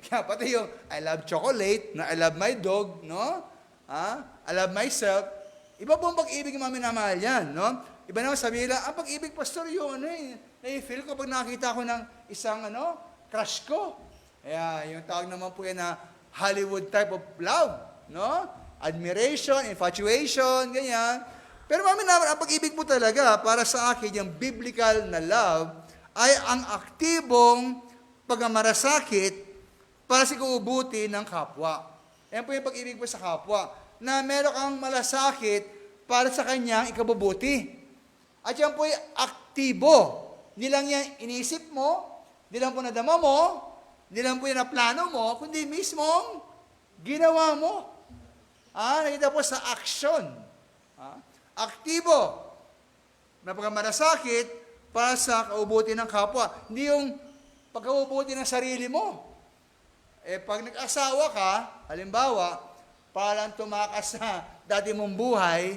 Kaya pati yung I love chocolate, na I love my dog, no? I love myself. Iba po ang pag-ibig ng mga minamahal yan, no? Iba naman sabihin lang, ang pag-ibig, pastor, yun, nai-feel ko pag nakita ko ng isang, crush ko. Kaya, yung tawag naman po yan na Hollywood type of love, no? Admiration, infatuation, ganyan. Pero mami naman, ang pag-ibig po talaga, para sa akin, yung biblical na love, ay ang aktibong pagmamarasakit para sa ikuubuti ng kapwa. Yan po yung pag-ibig po sa kapwa, na meron kang malasakit para sa kanyang ikabubuti. At yan po ay aktibo. Hindi lang yan iniisip mo, hindi lang po nadama mo, hindi lang po yan na plano mo, kundi mismong ginawa mo. Nakita po sa action. Aktibo na pagmamarasakit para sa kaubuti ng kapwa. Hindi yung pagkaubuti ng sarili mo. Pag nag-asawa ka, halimbawa, para lang tumakas sa dati mong buhay,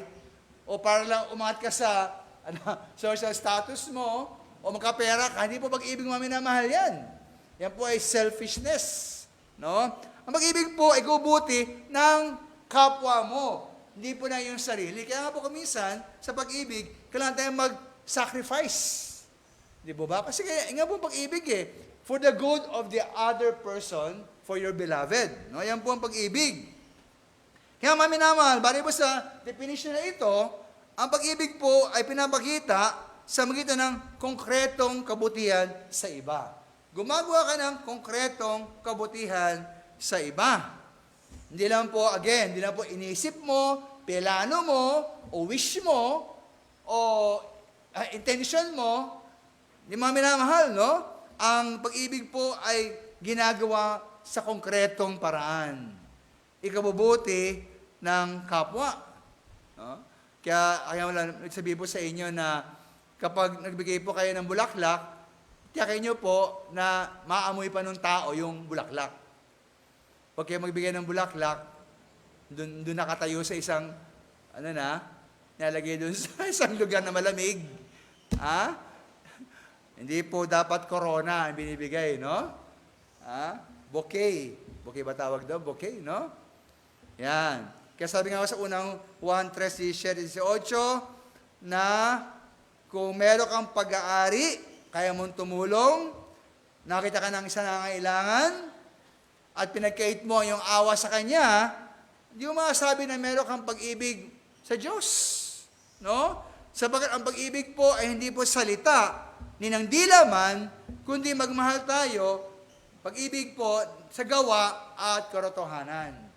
o para lang umangat ka sa social status mo, o magkapera ka, hindi po pag-ibig maminamahal yan. Yan po ay selfishness. No? Ang pag-ibig po ay gubuti ng kapwa mo. Hindi po na yung sarili. Kaya nga po kuminsan, sa pag-ibig, kailangan tayong mag-sacrifice. Di ba? Kasi kaya nga po pag-ibig for the good of the other person, for your beloved. No? Yan po ang pag-ibig. Kaya maminamahal, bali po sa definition na ito, ang pag-ibig po ay pinapakita sa magitan ng konkretong kabutihan sa iba. Gumagawa ka ng konkretong kabutihan sa iba. Hindi lang po, again, hindi lang po inisip mo, plano mo, o wish mo, o intention mo, hindi mga minamahal, no? Ang pag-ibig po ay ginagawa sa konkretong paraan. Ikabubuti ng kapwa. No? Kaya wala, nagsabi po sa inyo na kapag nagbigay po kayo ng bulaklak, tiyakin nyo po na maamoy pa ng tao yung bulaklak. Pag kayo magbigay ng bulaklak, doon nakatayo sa isang, nalagay doon sa isang lugar na malamig. Hindi po dapat corona ang binibigay, no? Bouquet. Bouquet ba tawag daw? Bouquet, no? Yan. Kaya sabi nga sa unang 1:13-18, na kung meron kang pag-aari, kaya mong tumulong, nakita ka ng isa nangangailangan, at pinagkait mo yung awa sa kanya, hindi mo masasabi na meron kang pag-ibig sa Diyos. No? Sabagat ang pag-ibig po ay hindi po salita, ni ng dilaman, kundi magmahal tayo, pag-ibig po sa gawa at katotohanan.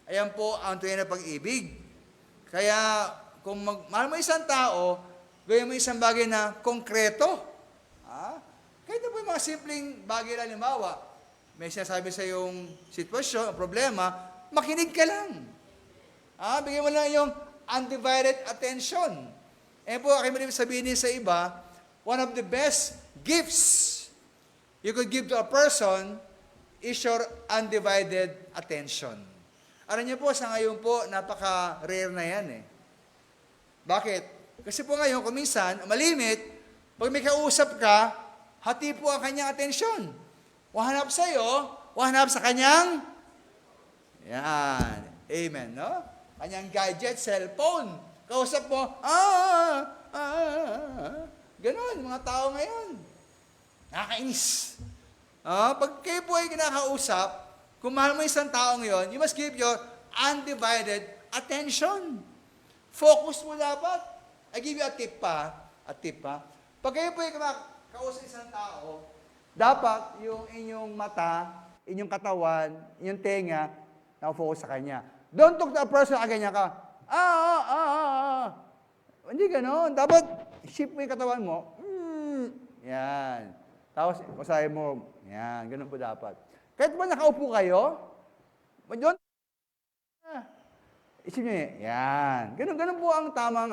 Ayan po ang tunay na pag-ibig. Kaya kung mahal mo isang tao, gawin mo isang bagay na konkreto. Kahit na po yung mga simpleng bagay na halimbawa, may sinasabi sa yung sitwasyon, problema, makinig ka lang. Bigyan mo lang yung undivided attention. Po, aking malimit sabihin sa iba, one of the best gifts you could give to a person is your undivided attention. Alam niyo po, sa ngayon po, napaka-rare na yan Bakit? Kasi po ngayon, kuminsan, malimit, pag may kausap ka, hati po ang kanyang atensyon. Wahanap sa iyo, wahanap sa kanyang, yan, amen, no? Kanyang gadget, cellphone. Kausap mo, ganon, mga tao ngayon. Nakakainis. Pag kayo po ay kinakausap, kung mahal mo isang taong yon, you must give your undivided attention. Focus mo dapat. I give you a tip pa. Pag kayo po ay kausap isang tao, dapat yung inyong mata, inyong katawan, inyong tenga, nakafocus sa kanya. Don't talk to a person, ganyan ka. Hindi ganon. Dapat, shift mo yung katawan mo. Yan. Tapos, usahin mo. Yan. Ganon po dapat. Kahit ba nakaupo kayo, doon, isip nyo yan. Ganon po ang tamang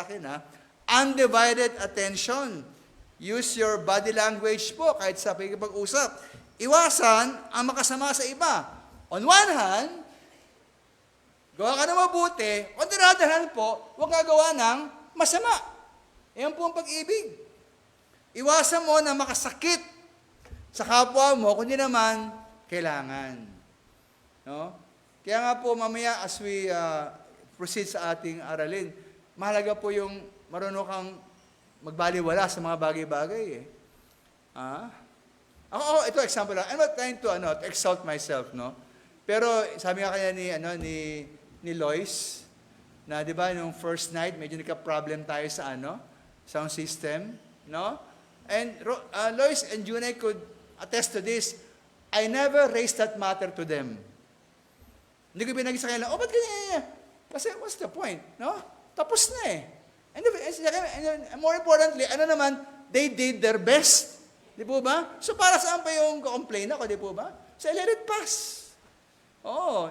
akin undivided attention. Use your body language po, kahit sa pag-usap. Iwasan ang makasama sa iba. On one hand, gawa ka na mabuti. On the other hand po, huwag gagawa ng masama. Yan po ang pag-ibig. Iwasan mo na makasakit sa kapwa mo, kundi naman kailangan. No? Kaya nga po mamaya as we proceed sa ating aralin, mahalaga po yung marunong kang magbaliwala sa mga bagay-bagay eh. Ito example lang. I'm not trying to exalt myself, no? Pero sabi nga kaya ni Lois, na 'di ba nung first night medyo nagka-problem tayo sa sound system, no? And Lois and Junay could attest to this. I never raised that matter to them. Hindi ko binagi sa kanila, ba't ganyan? Kasi what's the point, no? Tapos na eh. And more importantly, they did their best. Di po ba? So para saan pa yung complain ako, di po ba? So let it pass.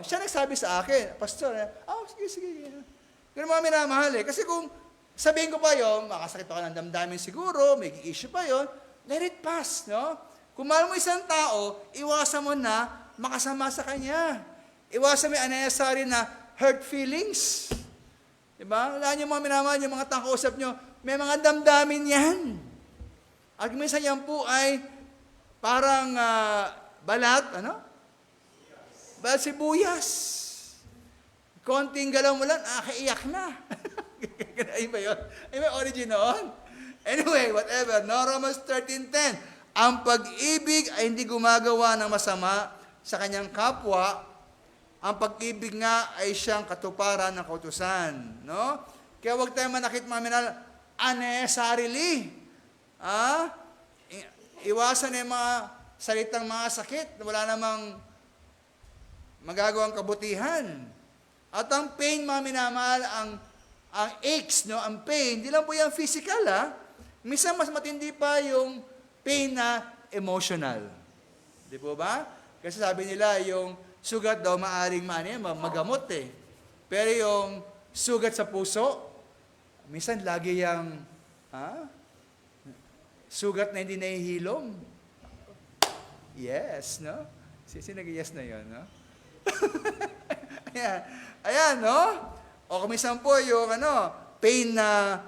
Siya nagsabi sa akin, Pastor, sige. Ganun mga minamahal eh. Kasi kung sabihin ko pa yun, makasakit ako ng damdamin siguro, may issue pa yun, let it pass, no? Kung mahal mo isang tao, iwasan mo na makasama sa kanya. Iwasan mo yung unnecessary na hurt feelings. Diba? Wala niyo mga minamahal, yung mga tangkausap nyo, may mga damdamin yan. At minsan yan po ay parang balat, balat sibuyas. Konting galaw mo lang, kaiyak na. Ay ba yun? Ay may origin noon? Anyway, whatever. No, Romans 13:10. Ang pag-ibig ay hindi gumagawa ng masama sa kanyang kapwa. Ang pag-ibig nga ay siyang katuparan ng kautusan. No? Kaya huwag tayo manakit mga minal unnecessarily. Iwasan yung mga salitang mga sakit na wala namang magagawang kabutihan. At ang pain, mga minamahal, ang aches, no? Ang pain, hindi lang po yung physical, Minsan mas matindi pa yung pain na emotional. Di po ba? Kasi sabi nila, yung sugat daw maaring magamot eh. Pero yung sugat sa puso, minsan lagi yung sugat na hindi nahihilom. Yes, no? Sino nag-yes na yun, no? Ayan, no? O kumisan po yung pain na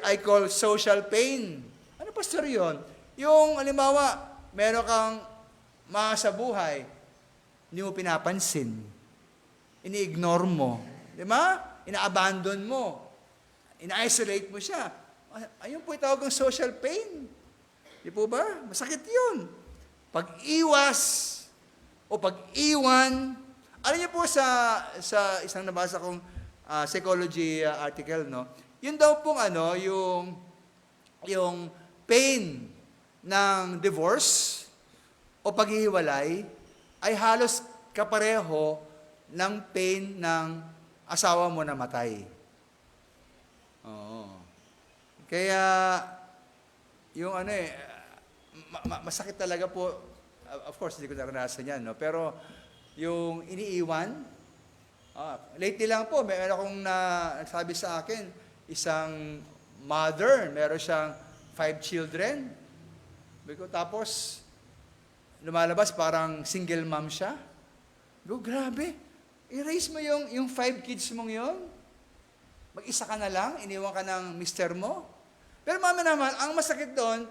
I call social pain. Ano pastor yun? Yung, halimbawa, meron kang mga sa buhay, hindi mo pinapansin. Ini-ignore mo. Di ba? Ina-abandon mo. Ina-isolate mo siya. Ayun po itawag ng social pain. Di po ba? Masakit yun. Pag-iwas o pag-iwan. Alam niyo po sa isang nabasa kong psychology article, no? Yun daw pong yung pain ng divorce o paghihiwalay ay halos kapareho ng pain ng asawa mo na matay. Oo. Kaya, yung masakit talaga po, of course, hindi ko naranasan yan, no? Pero, yung iniiwan, lately lang po, meron akong nagsabi sa akin, isang mother, meron siyang 5 children. Tapos, lumalabas parang single mom siya. Grabe. I-raise mo yung 5 kids mong yon. Mag-isa ka na lang, iniwan ka ng mister mo. Pero mami naman, ang masakit doon,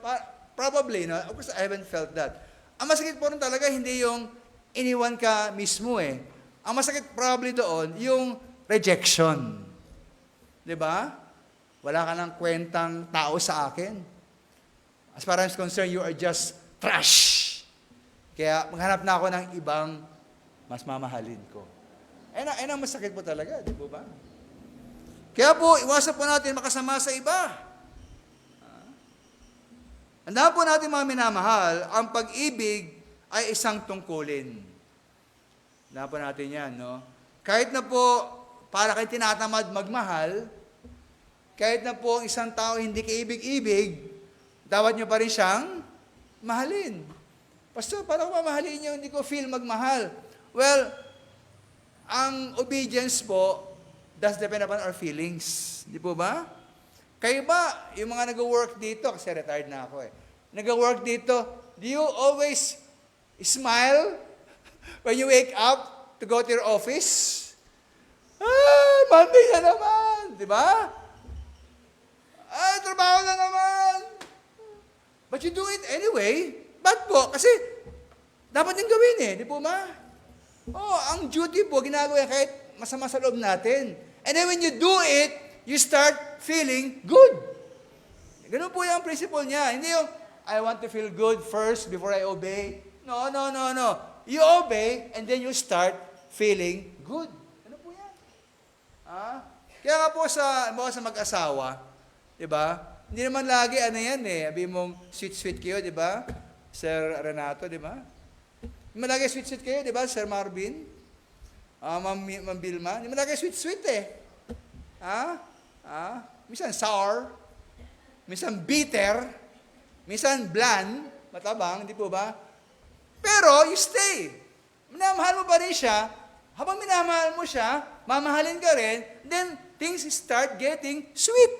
probably, no? Of course, I haven't felt that. Ang masakit po rin talaga, hindi yung iniwan ka mismo eh. Ang masakit probably doon, yung rejection. Diba? Wala ka ng kwentang tao sa akin. As far as concerned, you are just trash. Kaya maghanap na ako ng ibang mas mamahalin ko. Ayun ang masakit po talaga, di po ba? Kaya po, iwasan po natin makasama sa iba. Tandaan po natin mga minamahal, ang pag-ibig ay isang tungkulin. Tandaan po natin yan, no? Kahit na po, para kayo tinatamad magmahal, kahit na po ang isang tao hindi kaibig-ibig, dapat nyo pa rin siyang mahalin. Pastor, paano ko mamahalin nyo? Hindi ko feel magmahal. Well, ang obedience po does depend upon our feelings. Di po ba? Kayo ba, yung mga nag-work dito, kasi retired na ako nag-work dito, do you always smile when you wake up to go to your office? Monday na naman, di ba? Trabaho na naman. But you do it anyway. Ba't po? Kasi dapat din gawin di po ba? Oh, ang duty po, ginagawa yan kahit masama sa loob natin. And then when you do it, you start feeling good. Ganun po yung principle niya. Hindi yung, I want to feel good first before I obey. No, no, no, no. You obey, and then you start feeling good. Ano po yan? Kaya nga po sa mag-asawa, di ba? Hindi naman lagi yan Sabi mong sweet-sweet kayo, di ba? Sir Renato, di ba? Hindi man lagi sweet-sweet kayo, di ba? Sir Marvin? Ma'am Vilma? Hindi man lagi sweet-sweet Minsan sour, minsan bitter, minsan bland, matabang, di po ba? Pero you stay. Minamahal mo pa rin siya. Habang minamahal mo siya, mamahalin ka rin, then things start getting sweet.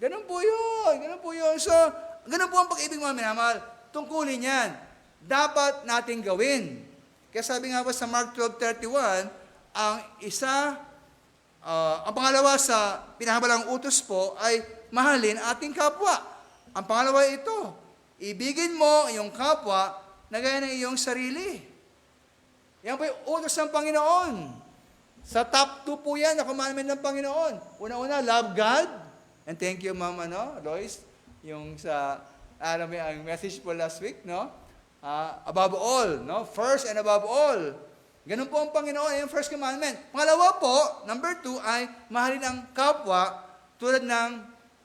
Ganun po yun. Ganun po yun. So, ganun po ang pag-ibig mga minamahal. Tungkulin yan. Dapat natin gawin. Kaya sabi nga po sa Mark 12:31, ang pangalawa sa pinahabalang utos po ay mahalin ating kapwa. Ang pangalawa ito, ibigin mo iyong kapwa na gaya ng iyong sarili. Yan po yung utos ng Panginoon. Sa top 2 po yan, na commandment ng Panginoon. Una-una, love God. And thank you, Ma'am Lois, yung ang message po last week, above all, first and above all. Ganun po ang Panginoon, yung first commandment. Pangalawa po, number 2, ay mahalin ang kapwa tulad ng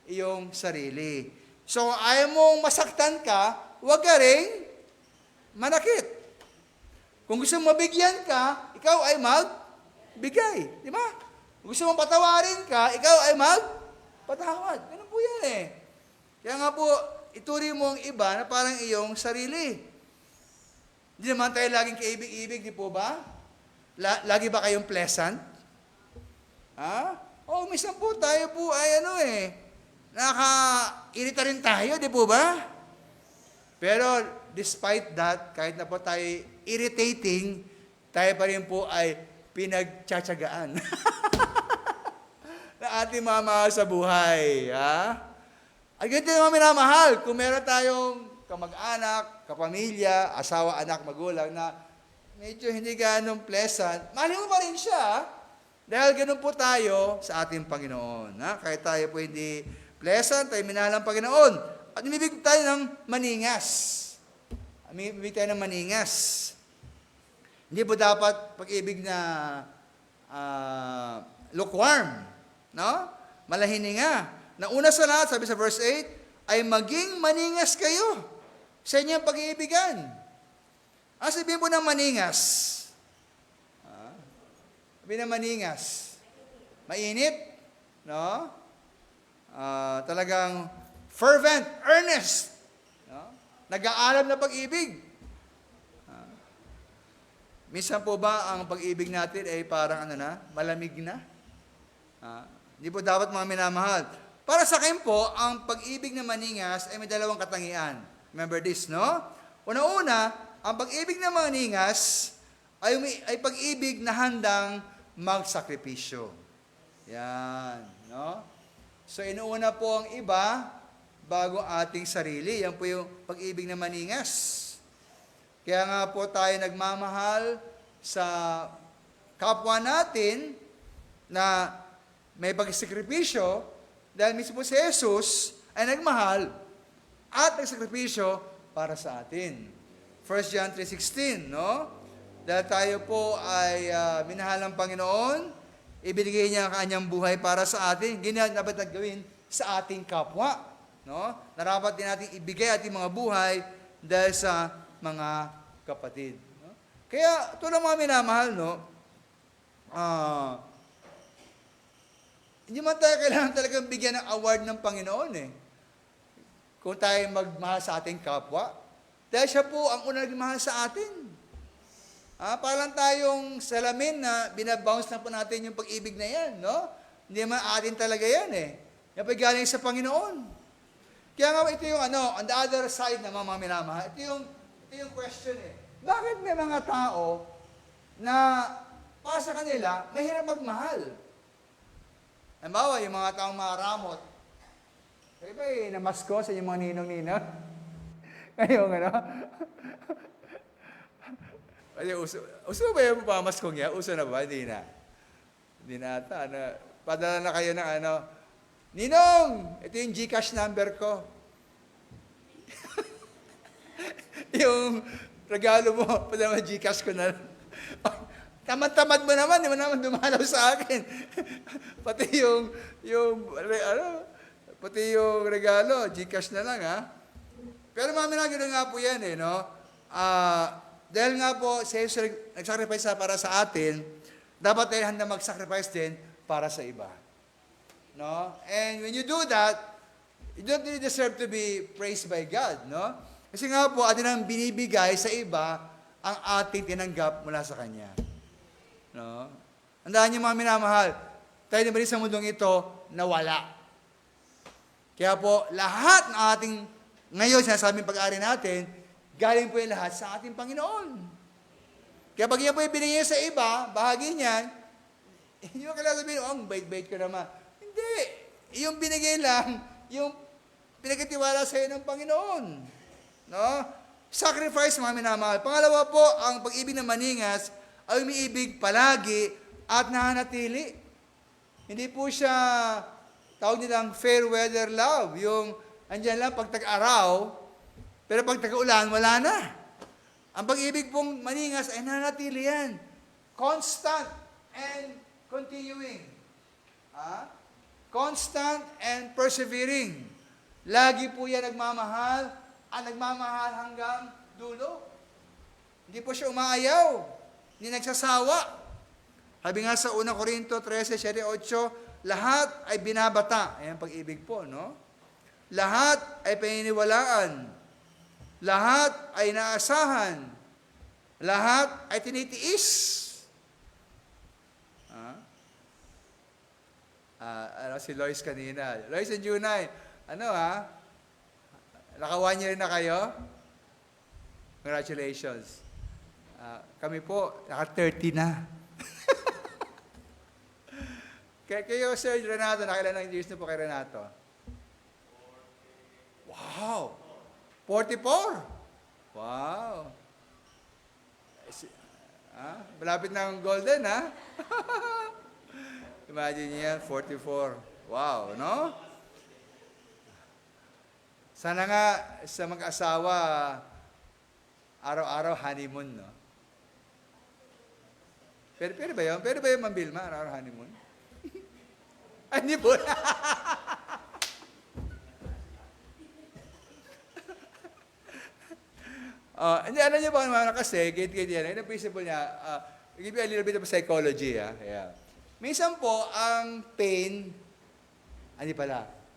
iyong sarili. So, ayaw mong masaktan ka, huwag ka rin manakit. Kung gusto mong mabigyan ka, ikaw ay magbigay. Di ba? Kung gusto mong patawarin ka, ikaw ay magpatawad. Ganun po yan Kaya nga po, ituri mo ang iba na parang iyong sarili. Hindi naman tayo laging kaibig-ibig, di po ba? Lagi ba kayong pleasant? Minsan po tayo po ay nakaka-irita rin tayo, di po ba? Pero despite that, kahit na po tayo irritating, tayo pa rin po ay pinagtsatsagaan na ating mamahal sa buhay. Ang ganito naman minamahal, kung meron tayong kamag-anak, kapamilya, asawa, anak, magulang na medyo hindi ganong pleasant, mahalin mo pa rin siya dahil ganun po tayo sa ating Panginoon. Kahit tayo po hindi pleasant, tayo minahal ang Panginoon. At umibig tayo ng maningas. Umibig tayo ng maningas. Hindi po dapat pag-ibig na lukewarm. Malahininga. Na una sa lahat, sabi sa verse 8, ay maging maningas kayo sa inyong pag-iibigan. Sabihin po ng maningas. Sabihin ng maningas. Mainit. Talagang fervent, earnest. Nag-aalam na pag-ibig. Minsan po ba ang pag-ibig natin ay parang malamig na? Hindi po dapat mga minamahal. Para sa akin po, ang pag-ibig na maningas ay may dalawang katangian. Remember this, Una-una, ang pag-ibig na maningas ay pag-ibig na handang magsakripisyo. Yan, So, inuuna po ang iba bago ating sarili. Yan po yung pag-ibig na maningas. Kaya nga po tayo nagmamahal sa kapwa natin na may pagsakripisyo dahil mismo si Jesus ay nagmahal at nagsakripisyo para sa atin. 1 John 3:16, Dahil tayo po ay minahal ng Panginoon, ibinigay niya ang kanyang buhay para sa atin. Ganyan dapat gawin sa ating kapwa. Narapat din natin ibigay ating mga buhay dahil sa mga kapatid. Kaya ito lang mga minamahal, hindi man tayo kailangan talagang bigyan ng award ng Panginoon kung tayo magmahal sa ating kapwa. Dahil siya po ang unang nagmahal sa atin. Parang tayong salamin na binabounce na po natin yung pag-ibig na yan, Hindi man atin talaga yan Yan po galing sa Panginoon. Kaya nga ito yung on the other side na mga minamahal, ito yung question Bakit may mga tao na para sa kanila, mahirap magmahal? Halimbawa, yung mga taong maramot. Kayo ba namasko sa inyong mga ninong-ninang? Ngayong Kasi uso ba yung pamaskong yan? Uso na ba? Hindi na. Hindi na ata. Padala na kayo ng ano, Ninong, ito yung GCash number ko. Yung regalo mo, padala mo GCash ko na. Tamad-tamad mo naman, di mo naman dumalaw sa akin. Pati yung regalo, GCash na lang, ha? Pero mami na gano'n nga po yan, eh, no? Dahil nga po, si Jesus nag-sacrifice para sa atin, dapat tayo handa mag-sacrifice din para sa iba. No? And when you do that, you don't really deserve to be praised by God, no? Kasi nga po, atin ang binibigay sa iba ang ating tinanggap mula sa Kanya. No? Andaan niyo mga minamahal, tayo na ba rin sa mundong ito na wala? Kaya po, lahat ng ating, ngayon, sinasabing pag-aari natin, galing po yung lahat sa ating Panginoon. Kaya pag yan po yung binigay sa iba, bahagi niyan, hindi mo kailangan sabihin, ang bait-bait ko naman. Hindi. Yung binigay lang, yung pinagkatiwala sa iyo ng Panginoon. No? Sacrifice, mga minamahal. Pangalawa po, ang pag-ibig ng maningas ay umiibig palagi at nananatili. Hindi po siya, tawag nilang fair weather love. Yung, andyan lang, pag tag-araw, pero pag tag-ulan, wala na. Ang pag-ibig pong maningas ay nananatili yan. Constant and continuing. Constant and persevering. Lagi po yan nagmamahal at nagmamahal hanggang dulo. Hindi po siya umaayaw. Hindi nagsasawa. Sabi nga sa 1 Corinto 13:7-8, lahat ay binabata. Ayan pag-ibig po, no? Lahat ay paniniwalaan. Lahat ay naasahan. Lahat ay tinitiis. Si Lois kanina. Lois and Junay, naka 1 year na kayo? Congratulations. Kami po, naka 30 na. Kayo, Sir Renato, nakailan years na po kay Renato? Wow! 44? Wow! Malapit ng golden, ha? Imagine niya, 44. Wow, no? Sana nga sa mag-asawa, araw-araw honeymoon, no? Pwede ba yun? Pwede ba yun, Ma'am Vilma, araw-araw honeymoon? Ay, hindi po. Hindi, alam niyo ba, mga kasi, gate yan, yung principle niya, give you a little bit of psychology, ha? Yeah. Minsan po, ang pain,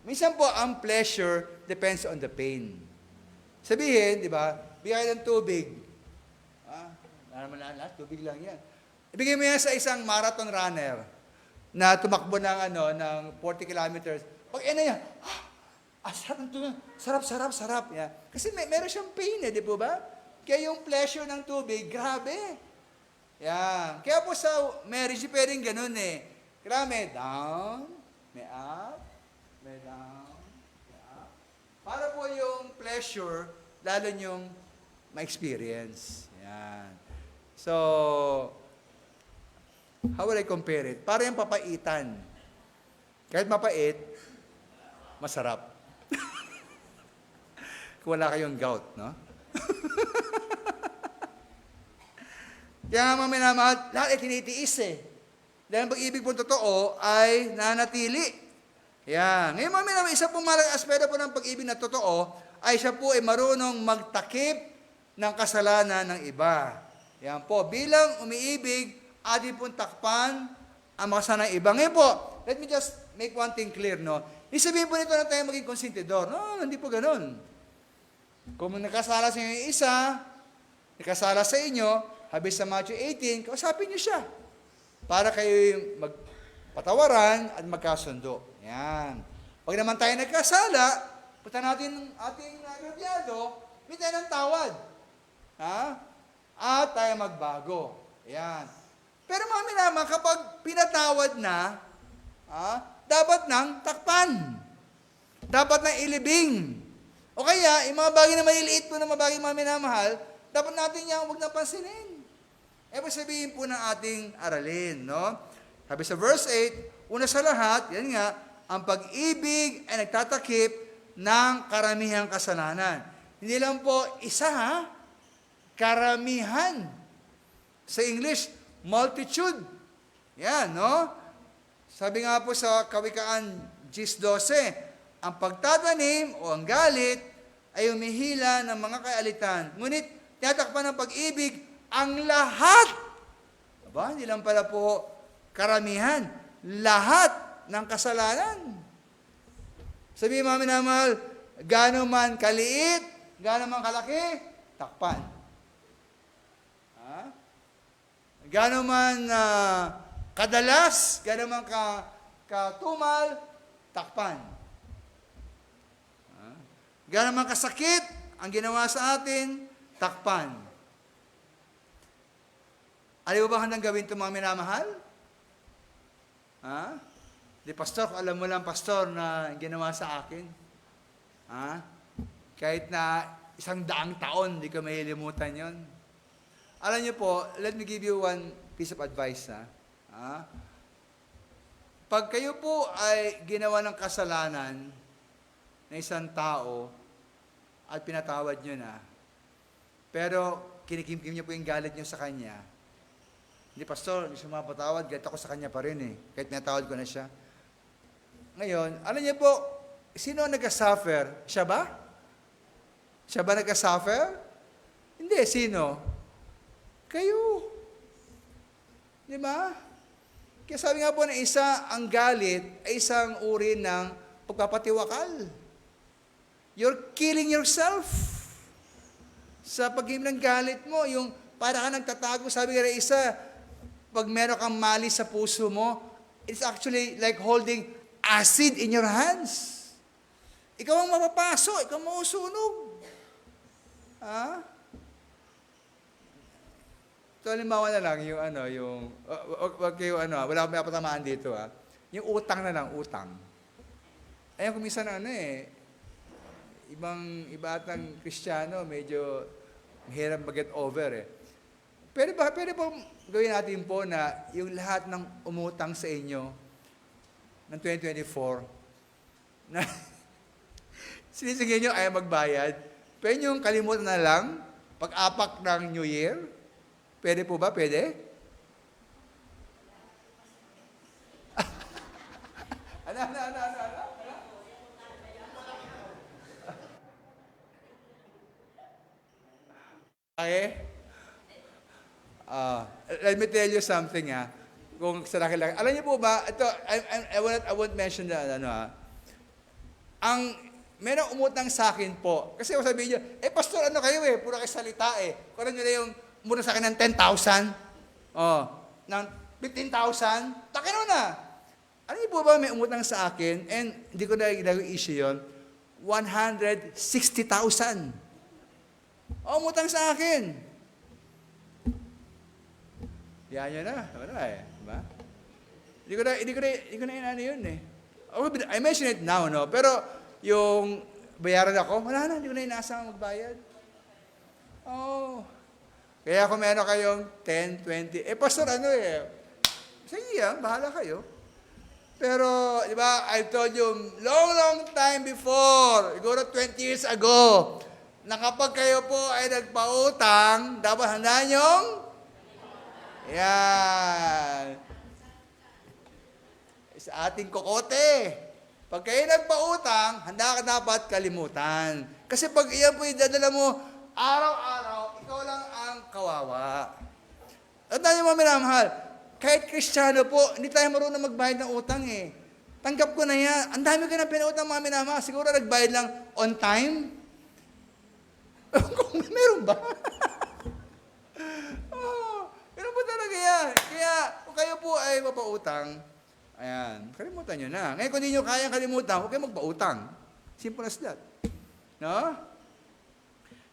minsan po, ang pleasure depends on the pain. Sabihin, di ba, bigay ng tubig. Naman lahat, tubig lang yan. Ibigay mo yan sa isang marathon runner na tumakbo ng 40 kilometers. Pag yan, sarap ng tubig. Sarap. Yeah. Kasi meron siyang pain, di po ba? Kaya yung pleasure ng tubig, grabe. Yan. Kaya po sa marriage, pwedeng ganun eh. Kaya may down, may up, may down, may up. Para po yung pleasure, lalo yung ma-experience. Yan. So, how will I compare it? Para yung papaitan. Kahit mapait, masarap. Kung wala kayong gout, no? Kaya nga mga minamahal, lahat ay tinitiis eh. Dahil ang pag-ibig pong totoo ay nanatili. Yan. Ngayon mga minamahal, isa pong malaking aspeto po ng pag-ibig na totoo ay siya po ay marunong magtakip ng kasalanan ng iba. Yan po. Bilang umiibig, atin pong takpan ang makasalanan ng iba. Ngayon po, let me just make one thing clear, no? Isabihin po nito na tayo maging konsentidor. No, hindi po ganun. Kung nakasala sa inyo yung isa, nakasala sa inyo, habis sa Matthew 18, kausapin niyo siya para kayo magpatawaran at magkasundo. Yan. Pag naman tayo nagkasala, punta natin ang ating agrabyado, may tayo ng tawad. At tayo magbago. Yan. Pero mga minama, kapag pinatawad na, dapat nang takpan. Dapat nang ilibing. O kaya, yung mga bagay na maliliit po na mga bagay mga minamahal, dapat natin yung huwag nang pansinin. Ibig sabihin po ng ating aralin, no? Sabi sa verse 8, una sa lahat, yan nga, ang pag-ibig ay nagtatakip ng karamihang kasalanan. Hindi lang po isa, ha? Karamihan. Sa English, multitude. Yan, no? Sabi nga po sa Kawikaan 10:12, ang pagtatanim o ang galit ay umihila ng mga kaalitan. Ngunit, tinatakpan ng pag-ibig ang lahat. Aba, hindi lang pala po karamihan. Lahat ng kasalanan. Sabi mga minamahal, gaano man kaliit, gaano man kalaki, takpan. Ha? Gaano man kadalas, gaano man katumal, takpan. Ha? Gaano man kasakit, ang ginawa sa atin, takpan. Ano ba handang gawin ito mga minamahal? Ha? Di pastor, alam mo lang pastor na ginawa sa akin. Ha? Kahit na 100 taon, di ko mahilimutan yon. Alam niyo po, let me give you one piece of advice. Ha? Pag kayo po ay ginawa ng kasalanan na isang tao at pinatawad nyo na, pero kinikimkim niyo po yung galit niyo sa kanya, hindi, pastor, hindi siya mapatawad, galit ako sa kanya pa rin eh, kahit pinatawad ko na siya. Ngayon, alam niyo po, sino ang nag-suffer? Siya ba? Siya ba nag-suffer? Hindi, sino? Kayo. Di ba? Kaya sabi nga po na isa, ang galit ay isang uri ng pagpapatiwakal. You're killing yourself. Sa pag-iim ng galit mo, yung para ka nagtatago, sabi nga na isa, pag meron kang mali sa puso mo, it's actually like holding acid in your hands. Ikaw ang mapapaso, ikaw ang mausunog. Ha? So, halimbawa na lang, yung wag kayo, wala akong pinapatamaan dito, ha? Yung utang na lang, utang. Ayun, kung minsan, iba atang Kristiyano, medyo mahirap mag-get over, eh. Pwede po gawin natin po na yung lahat ng umutang sa inyo ng 2024, na sinisingin nyo ayaw magbayad, pwede nyo kalimutan na lang pag-apak ng New Year? Pwede po ba? Pwede? Ano? Okay? Let me tell you something, kung sa lang. Alam niyo po ba, ito, I won't mention that, ang meron umutang sa akin po, kasi kung sabihin niyo, pastor, ano kayo puro kayo salita kung ano nyo na yung umutang sa akin ng 10,000, ng 15,000, takin mo na. Alam niyo po ba, may umutang sa akin, and hindi ko na issue yun, 160,000. Umutang sa akin. Yan yun na. Wala diba? Hindi ko na inano yun I mention it now, no? Pero yung bayaran ako, wala na, hindi ko na inaasang magbayad. Kaya kung meron kayong 10, 20, pastor, sige bahala kayo. Pero, di ba, I've told you, long time before, siguro 20 years ago, na kapag kayo po ay nagpautang, dapat handaan yung yan. Sa ating kokote. Pag kayo nagpautang, handa ka dapat kalimutan. Kasi pag iyan po idadala mo, araw-araw, ikaw lang ang kawawa. At tayo mga minamahal, kahit Kristiyano po, hindi tayo marunong magbayad ng utang Tanggap ko na yan. Ang dami ko na pinautang mga minamahal. Siguro nagbayad lang on time. Kung meron ba? Meron po talaga yan. Kaya, kung kayo po ay mapautang, ayan, kalimutan nyo na. Ngayon, kung hindi nyo kayang kalimutan, huwag kayo magpautang. Simple as that. No?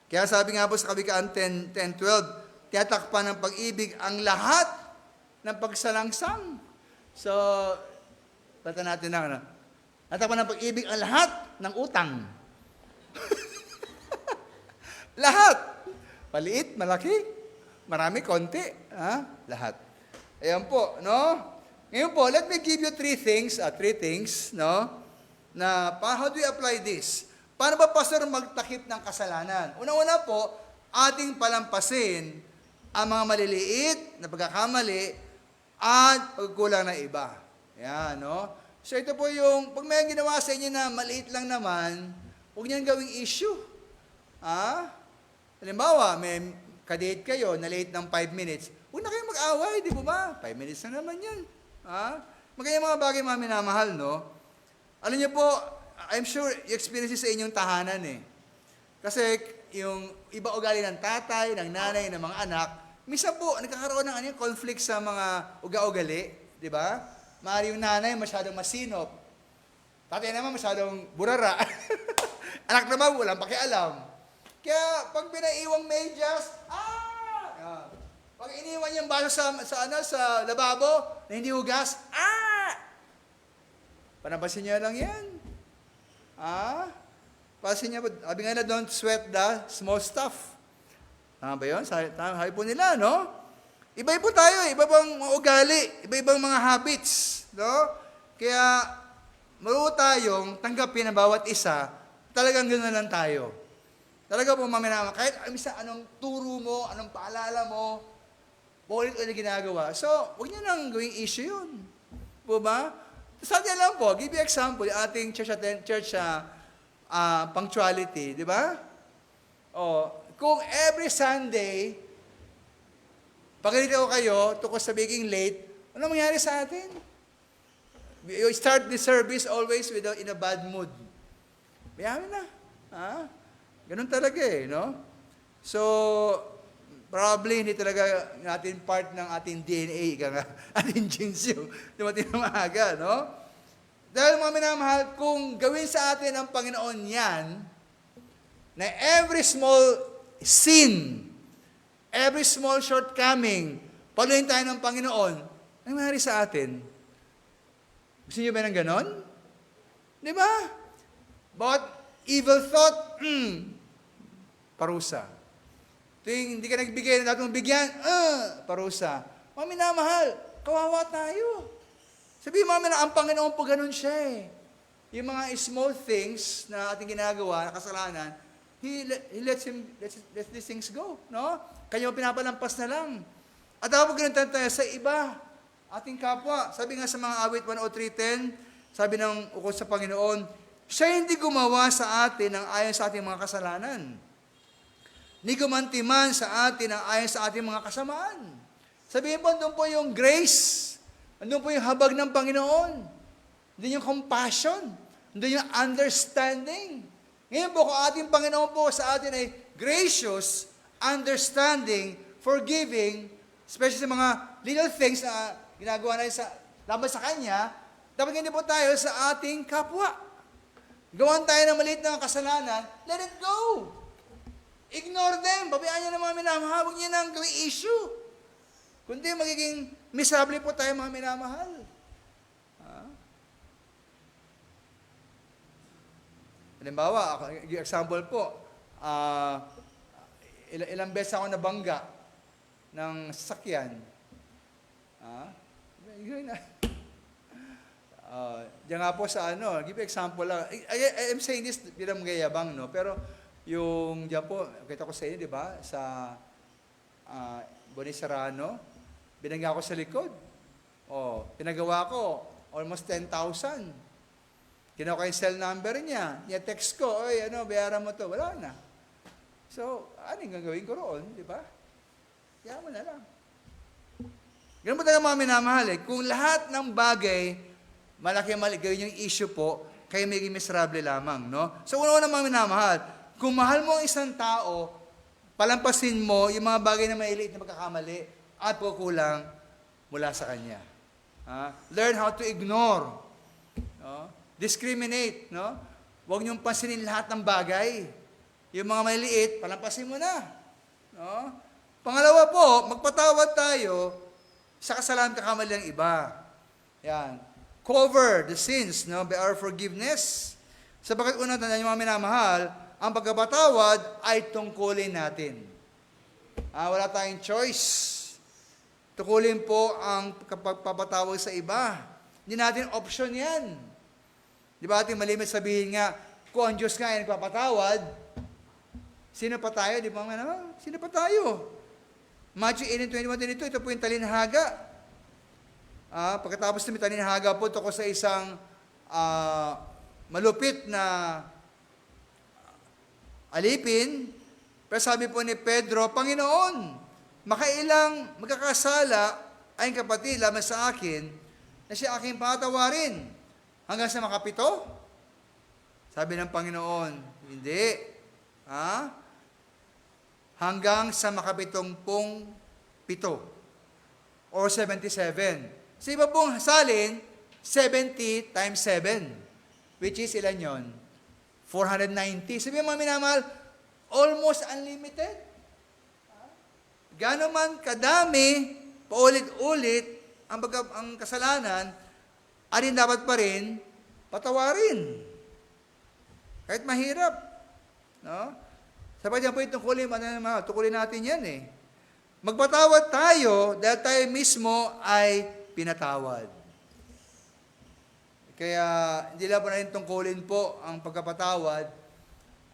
Kaya sabi nga po sa Kawikaan 10:12, tiyatakpan ng pag-ibig ang lahat ng pagsalangsang. So, bata natin na, tiyatakpan ng pag-ibig ang lahat ng utang. Lahat. Maliit, malaki. Marami, konti. Lahat. Ayan po, no? Ngayon po, let me give you three things, no? How do we apply this? Paano ba, Pastor, magtakip ng kasalanan? Una-una po, ating palampasin ang mga maliliit na pagkakamali at pagkulang ng iba. Yan, no? So ito po yung, pag may ginawa sa inyo na maliit lang naman, huwag niyan gawing issue. Halimbawa, may kadate kayo na late ng 5 minutes, huwag na kayong mag-away, di ba? 5 minutes na naman yan. Magkaya mga bagay mga minamahal, no? Alam niyo po, I'm sure you experience this sa inyong tahanan eh. Kasi yung iba ugali ng tatay, ng nanay, ng mga anak, minsan po, nagkakaroon ng conflict sa mga ugali, di ba? Maaari yung nanay masyadong masinop. Tatay naman masyadong burara. Anak naman, walang pakialam. Kaya, pag pinaiwang medyas, pag iniwan yung baso sa lababo, na hindi hugas, panabasin niya lang yan. Pasin niya, sabi nga na, don't sweat the small stuff. Tama ba yun? Sabi po nila, no? Iba po tayo, iba bang mga ugali, iba-ibang mga habits, no? Kaya, maruo tayong tanggapin ang bawat isa, talagang gano'n lang tayo. Talaga po, maminama, kahit anong turo mo, anong paalala mo, ulit-ulit ginagawa. So, huwag niyo nang gawing issue yun. Po ba? Sa atin lang po, give you example, yung ating church punctuality, di ba? Kung every Sunday, pagkalito kayo, tungkol sa being late, ano mangyari sa atin? You start the service always in a bad mood. Mayaman na. Ganun talaga eh, no? So, probably hindi talaga natin part ng ating DNA, ating genes yung dumating na maaga, no? Dahil mga minamahal, kung gawin sa atin ng Panginoon yan, na every small sin, every small shortcoming, paluin tayo ng Panginoon, ano nangyari sa atin? Gusto niyo ba ng ganon? Di ba? Bawat evil thought, parusa. Tuwing hindi ka nagbigay na dapat mong bigyan, parusa. Mga minamahal, kawawa tayo. Sabihin mo na ang Panginoon po ganun siya eh. Yung mga small things na ating ginagawa, na kasalanan, He lets these things go. No? Kanya pinapalampas na lang. At ako po ganun tayo sa iba, ating kapwa. Sabi nga sa mga awit 103:10, sabi ng ukol sa Panginoon, siya hindi gumawa sa atin ng ayon sa ating mga kasalanan. Ni gumantiman sa atin ang ayon sa ating mga kasamaan. Sabihin po, doon po yung grace. Doon po yung habag ng Panginoon. Doon yung compassion. Doon yung understanding. Ngayon po, kung ating Panginoon po sa atin ay gracious, understanding, forgiving, especially sa mga little things na ginagawa natin laban sa Kanya, dapat hindi po tayo sa ating kapwa. Gawan tayo ng maliit na kasalanan, let it go. Ignore them. Babayaan niyo ng mga minamahal. Huwag niyo nang gawing issue. Kundi magiging miserable po tayo mga minamahal. Halimbawa, example po, ilang beses ako nabangga ng sasakyan. Diyan nga po sa give example lang. I'm saying this, bilang magayabang, no? Pero, yung diyan po, kita ko sa inyo, di ba? Sa Boniserrano, binangga ko sa likod. Pinagawa ko, almost 10,000. Kinuha ko yung cell number niya. Niya text ko, bayaran mo to. Wala na. So, anong gagawin ko roon, di ba? Kaya mo na lang. Ganun po talaga mga minamahal eh. Kung lahat ng bagay, malaki-mali, gawin yung issue po, kayo magiging miserable lamang, no? So, una-una mga minamahal, kung mahal mo ang isang tao, palampasin mo yung mga bagay na mailiit na pagkakamali at kukulang mula sa kanya. Learn how to ignore. No? Discriminate. No? Huwag niyong pansinin lahat ng bagay. Yung mga maliliit, palampasin mo na. No? Pangalawa po, magpatawad tayo sa kasalanan kakamali ng iba. Yan. Cover the sins, no, by our forgiveness. Sapagkat unang tandaan yung mga minamahal, ang pagkapatawad ay tungkulin natin. Wala tayong choice. Tukulin po ang pagpapatawad sa iba. Hindi natin option yan. Di ba ating malimit sabihin nga, kung ang Diyos nga ay nagpapatawad, sino pa tayo? Di ba naman? Sino pa tayo? Matthew 18:21 ito po yung talinhaga. Pagkatapos ng talinhaga po, ito ko sa isang malupit na alipin. Pero sabi po ni Pedro, Panginoon, makailang magkakasala ay kapatid lamang sa akin na siya aking patawarin. Hanggang sa makapito? Sabi ng Panginoon, hindi. Hanggang sa makapitumpung pito. Or 77. Sa iba pong salin, 70 times 7. Which is ilan yon? 490. Sabi mga minamahal, almost unlimited. Gano'n man kadami, paulit-ulit, ang kasalanan, alin dapat pa rin, patawarin. Kahit mahirap. No? Sabi niya po itong tungkulin natin yan eh. Magpatawad tayo dahil tayo mismo ay pinatawad. Kaya hindi lang po natin tungkulin po ang pagkapatawad,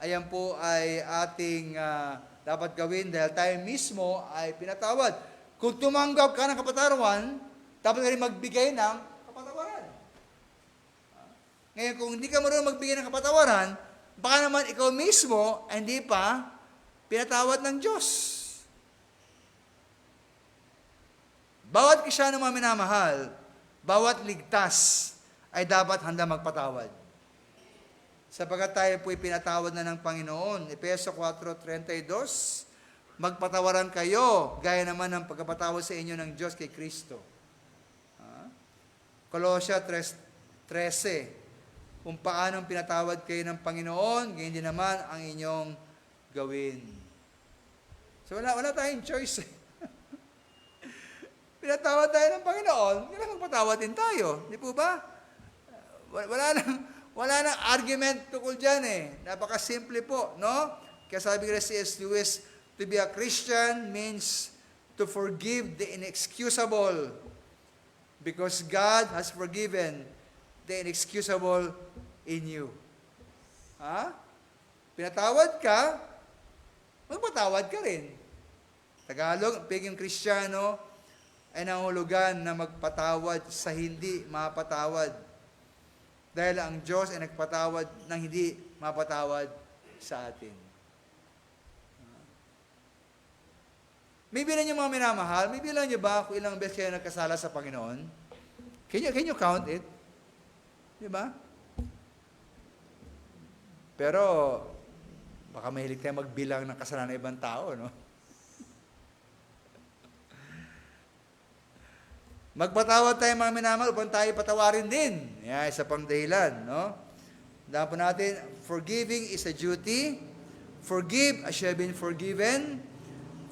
ayan po ay ating dapat gawin dahil tayo mismo ay pinatawad. Kung tumanggap ka ng kapatawaran, dapat ka rin magbigay ng kapatawaran. Ngayon, kung hindi ka marunong magbigay ng kapatawaran, baka naman ikaw mismo ay hindi pa pinatawad ng Diyos. Bawat Kristiyano mga minamahal, bawat ligtas ay dapat handa magpatawad. Sapagkat tayo po'y pinatawad na ng Panginoon. Efeso 4:32, magpatawaran kayo, gaya naman ng pagkapatawad sa inyo ng Diyos kay Kristo. Colossia 3:13, kung paanong pinatawad kayo ng Panginoon, ganyan din naman ang inyong gawin. So wala tayong choice. Pinatawad tayo ng Panginoon, kailangan magpatawad din tayo. Di po ba? Wala nang argument tukol dyan eh. Napakasimple po, no? Kaya sabi ko C.S. Lewis, to be a Christian means to forgive the inexcusable because God has forgiven the inexcusable in you. Pinatawad ka, magpatawad ka rin. Tagalog, pagiging Kristiyano ay nangulugan na magpatawad sa hindi mapatawad. Dahil ang Diyos ay nagpatawad ng hindi mapatawad sa atin. May bilang niyo mga minamahal? May bilang niyo ba kung ilang beses kayo nagkasala sa Panginoon? Can you count it? Di ba? Pero, baka mahilig tayo magbilang ng kasalanan ng ibang tao, no? Magpatawad tayo mga minamahal upang tayo patawarin din. Yan, isa pang dahilan, no? Dahil po natin, forgiving is a duty. Forgive as you have been forgiven.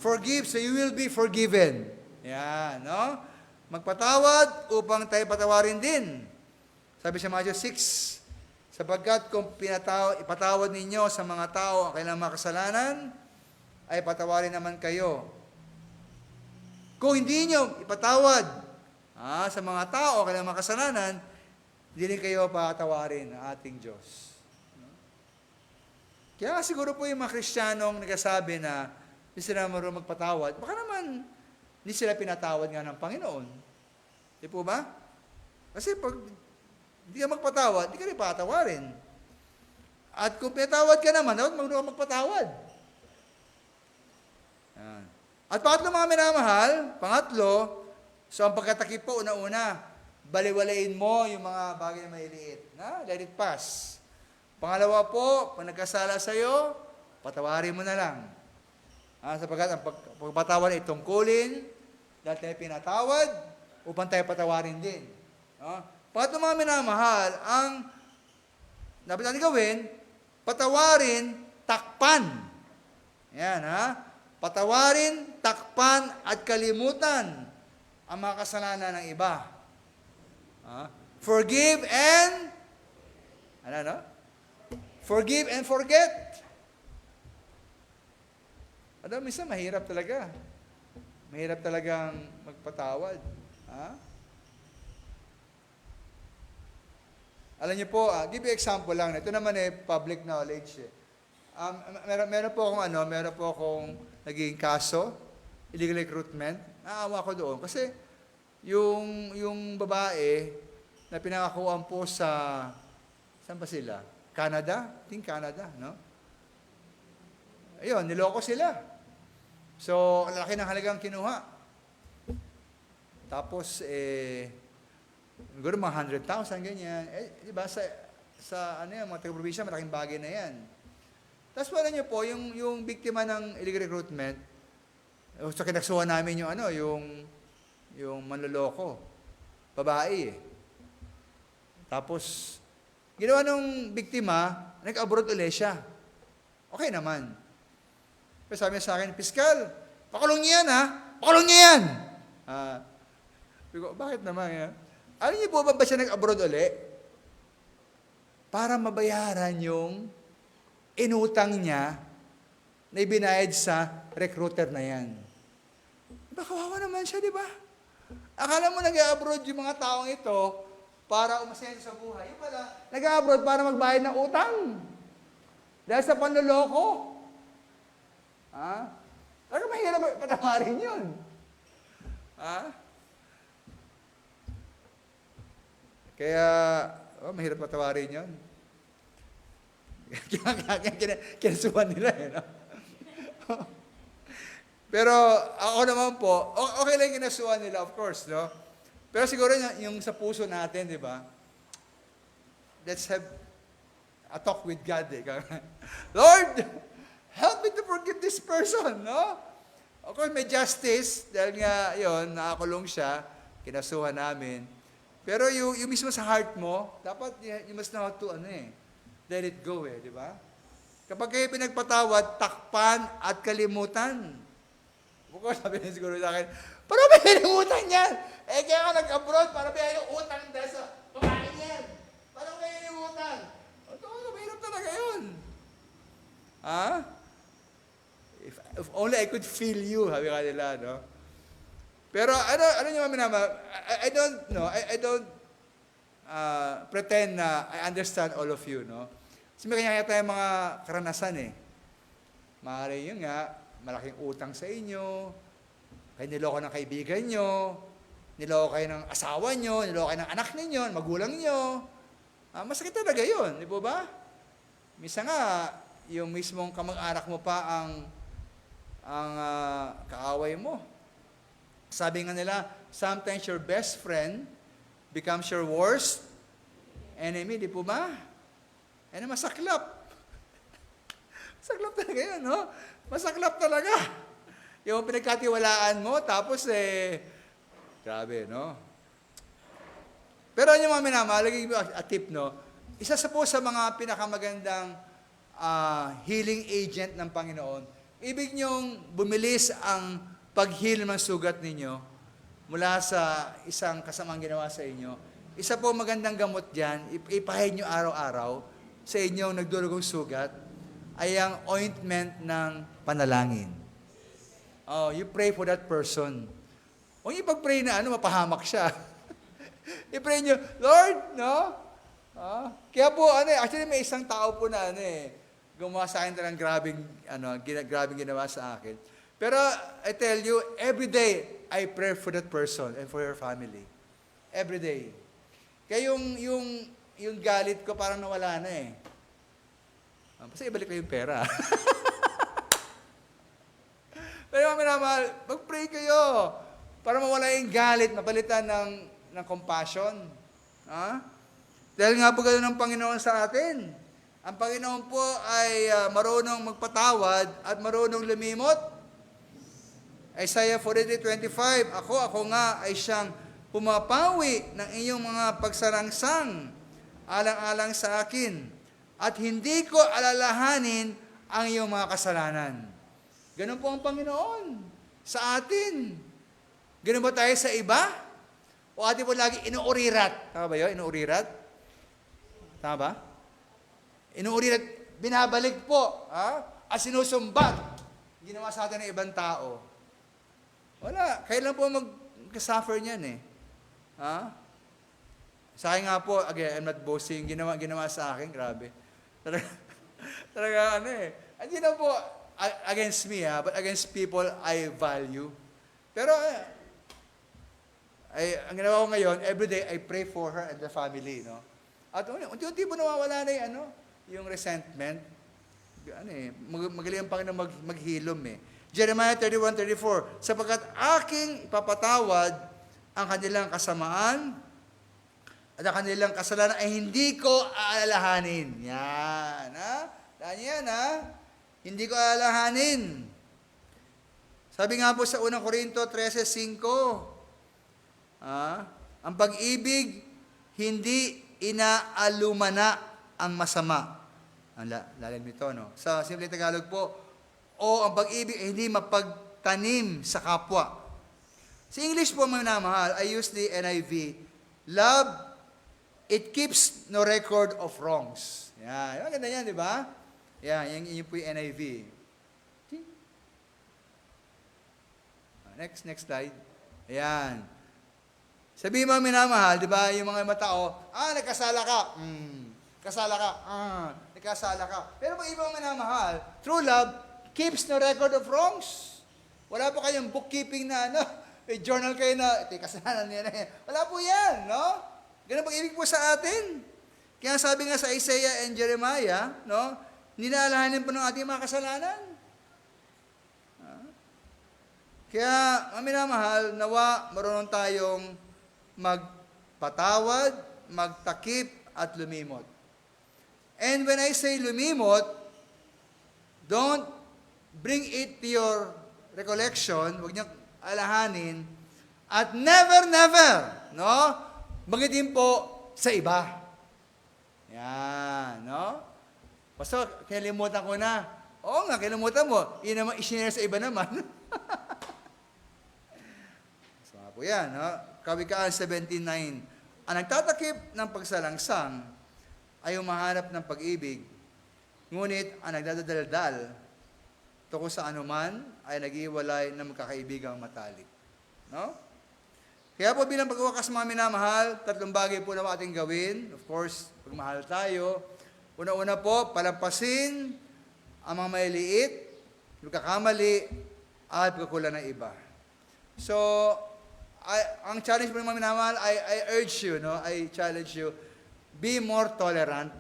Forgive so you will be forgiven. Yan, no? Magpatawad upang tayo patawarin din. Sabi sa Matthew 6, sapagkat kung ipatawad ninyo sa mga tao ang kailang mga kasalanan, ay patawarin naman kayo. Kung hindi nyo ipatawad sa mga tao, kailang mga kasalanan, hindi rin kayo patawarin ng ating Diyos. Kaya siguro po yung mga Kristiyanong nagsasabi na hindi sila marunong magpatawad, baka naman hindi sila pinatawad nga ng Panginoon. Di po ba? Kasi pag hindi ka magpatawad, hindi ka rin patawarin. At kung pinatawad ka naman, dapat marunong magpatawad. Yan. At pangatlo mga minamahal, so ang pagkatakip po, una-una, baliwalain mo yung mga bagay na maliliit. Let it pass. Pangalawa po, pag nagkasala sa'yo, patawarin mo na lang. Sapagkat ang pagpatawad ay tungkulin, dahil tayo pinatawad, upang tayo patawarin din. Pangatlo mga minamahal, ang dapat natin gawin, patawarin, takpan. Yan, patawarin, takpan, at kalimutan ang mga kasalanan ng iba. Forgive and ano? Forgive and forget. Ano, minsan mahirap talaga. Mahirap talagang magpatawad. Ha? Alam niyo po, give you example lang. Ito naman public knowledge. Meron po akong naging kaso, illegal recruitment. Naawa ko doon. Kasi yung babae na pinangakuan po saan ba sila? Canada? I think Canada, no? Ayun, niloko sila. So, ang laki ng halagang kinuha. Tapos, siguro mga 100,000, ganyan. Di ba, mga taga-probinsya, malaking bagay na yan. Tapos, wala niyo po, yung biktima ng illegal recruitment, so, kinaksuhan namin yung manloloko. Babae. Tapos, ginawa nung biktima, nag-abroad ulit siya. Okay naman. Pero sabi niya sa akin, Piskal, pakulong niya yan, ha? Pakulong niya yan! Bakit naman yan? Alam niyo po ba siya nag-abroad ulit? Para mabayaran yung inutang niya na ibinayad sa recruiter na yan. Diba, kawawa naman siya, di ba? Akala mo nag-abroad yung mga taong ito para umasenso sa buhay. Yung pala, nag-abroad para magbayad ng utang. Dahil sa panloloko. Talaga mahirap patawarin yun. Kaya, mahirap patawarin yun. Kinasuhan nila no? Pero ako naman po, okay lang yung kinasuhan nila, of course, no? Pero siguro yung sa puso natin, di ba? Let's have a talk with God. Lord, help me to forgive this person, no? Of course, may justice, dahil nga, yun, nakakulong siya, kinasuhan namin. Pero yung mismo sa heart mo, dapat you must know how to, let it go, di ba? Kapag kayo pinagpatawad, takpan at kalimutan. Bukod sabi niya siguro sa akin, paano ba hinimutan yan? Kaya ako nag-abroad, para ba yung utang dahil sa kumain yan? Paano ba hinimutan? Mahirap talaga yun. If only I could feel you, sabi ka nila, no? Pero ano niyo minama, I don't pretend na I understand all of you, no? Kasi may kanya tayong mga karanasan Maaari yun nga, malaking utang sa inyo, kayo niloko ng kaibigan nyo, niloko kayo ng asawa nyo, niloko kayo ng anak ninyo, magulang nyo. Masakit talaga yun, di ba? Misa nga, yung mismong kamag-anak mo pa ang kaaway mo. Sabi nga nila, sometimes your best friend becomes your worst enemy, di po ba? Masaklap. Masaklap talaga yun, no? Masaklap talaga. Yung pinagkatiwalaan mo, tapos grabe, no? Pero yung mga minamalagay a tip, no? Isa po sa mga pinakamagandang healing agent ng Panginoon, ibig niyong bumilis ang pag-heal ng sugat ninyo mula sa isang kasamang ginawa sa inyo. Isa po magandang gamot dyan, ipahid nyo araw-araw sa inyong nagdurugong sugat, ay ang ointment ng panalangin. You pray for that person. Huwag niyo pag-pray na mapahamak siya. I-pray nyo, Lord, no? Kaya po, actually may isang tao po na, gumawa sa akin talagang grabing ginawa sa akin. Pero, I tell you, every day, I pray for that person and for your family. Every day. Kaya yung galit ko parang nawala na Basta ibalik ko yung pera. Pero mga minamahal, mag-pray kayo para mawala yung galit, mapalitan ng compassion. Dahil nga po ganoon ang Panginoon sa atin. Ang Panginoon po ay marunong magpatawad at marunong lumimot. Isaiah 43:25, Ako nga ay siyang pumapawi ng iyong mga pagsarangsang alang-alang sa akin at hindi ko alalahanin ang iyong mga kasalanan. Ganun po ang Panginoon sa atin. Ganun ba tayo sa iba? O atin po lagi inuurirat? Tama ba yun? Inuurirat? Tama ba? Inuurirat, binabalik po. At sinusumbat. ginawa sa atin ng ibang tao, wala. Kailan po mag-suffer niyan eh? Ha? Sa akin nga po, again, I'm not boasting, ginawa sa akin, grabe. Talaga ano eh. Hindi na po against me but against people I value. Pero, ang ginawa ko ngayon, everyday, I pray for her and the family, no? At unti-unti po nawawala na yung resentment. Magaling ang Panginoon maghilom eh. Jeremiah 31:34, sapagkat aking ipapatawad ang kanilang kasamaan at ang kanilang kasalanan ay hindi ko aalalahanin. Yan, ha? Yan, ha? Hindi ko aalalahanin. Sabi nga po sa 1 Corinto 13:5, ang pag-ibig hindi inaalumana ang masama. Ang lalim nito, no? Sa simple Tagalog po, o ang pag-ibig ay hindi mapagtanim sa kapwa. Sa English po, minamahal, I use the NIV. Love, it keeps no record of wrongs. Yan. Maganda yan, di ba? Yan, yun po yung NIV. Next slide. Ayan. Sabihin mo, minamahal, di ba, yung mga matao, nagkasala ka. Kasala ka. Nagkasala ka. Pero pag ibang minamahal, true love, keeps no record of wrongs. Wala po kayong bookkeeping na, may journal kayo na, ito yung kasalanan niya na yan. Wala po yan, no? Ganun pag-ibig po sa atin. Kaya sabi nga sa Isaiah and Jeremiah, no? Ninalahanin po ng ating mga kasalanan. Kaya, minamahal, nawa, marunong tayong magpatawad, magtakip, at lumimot. And when I say lumimot, don't bring it to your recollection, huwag niyang alahanin, at never, no? Magitin po sa iba. Yan, no? Basta, kinalimutan ko na. Oo nga, kinalimutan mo. Yun naman, isinare sa iba naman. So, po yan, no? Kawikaan 17:9. Ang nagtatakip ng pagsalangsang ay umahanap ng pag-ibig, ngunit ang nagdadaldal tungkol sa anuman ay nag-iwalay ng magkakaibigang matalik. No? Kaya po bilang pagwakas mga minamahal, 3 bagay po na ating gawin. Of course, pagmahal tayo. Una-una po, palampasin ang mga maliliit, pagkakamali, at pagkakulang ng iba. So, ang challenge po ng mga minamahal, I urge you, no? I challenge you, be more tolerant.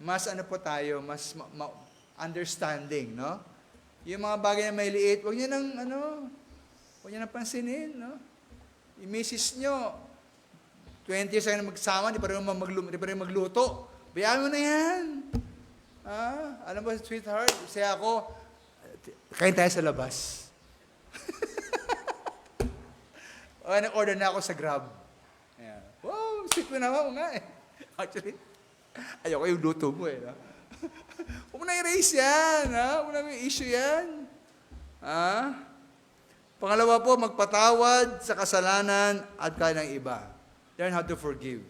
Mas ano po tayo, mas understanding, no? Yung mga bagay na may liit, huwag niyo huwag niyo nang pansinin, no? Yung misis nyo, 20 years na magsama, di pa rin magluto. Bayaan mo na yan. Alam mo, sweetheart, siya ako, kain tayo sa labas. Nag-order na ako sa Grab. Yeah. Wow, sweet mo naman nga eh. Actually, ayoko yung luto mo eh. No? Huwag mo na i-raise yan. Huwag mo na may issue yan. Pangalawa po, magpatawad sa kasalanan at kaya ng iba. Learn how to forgive.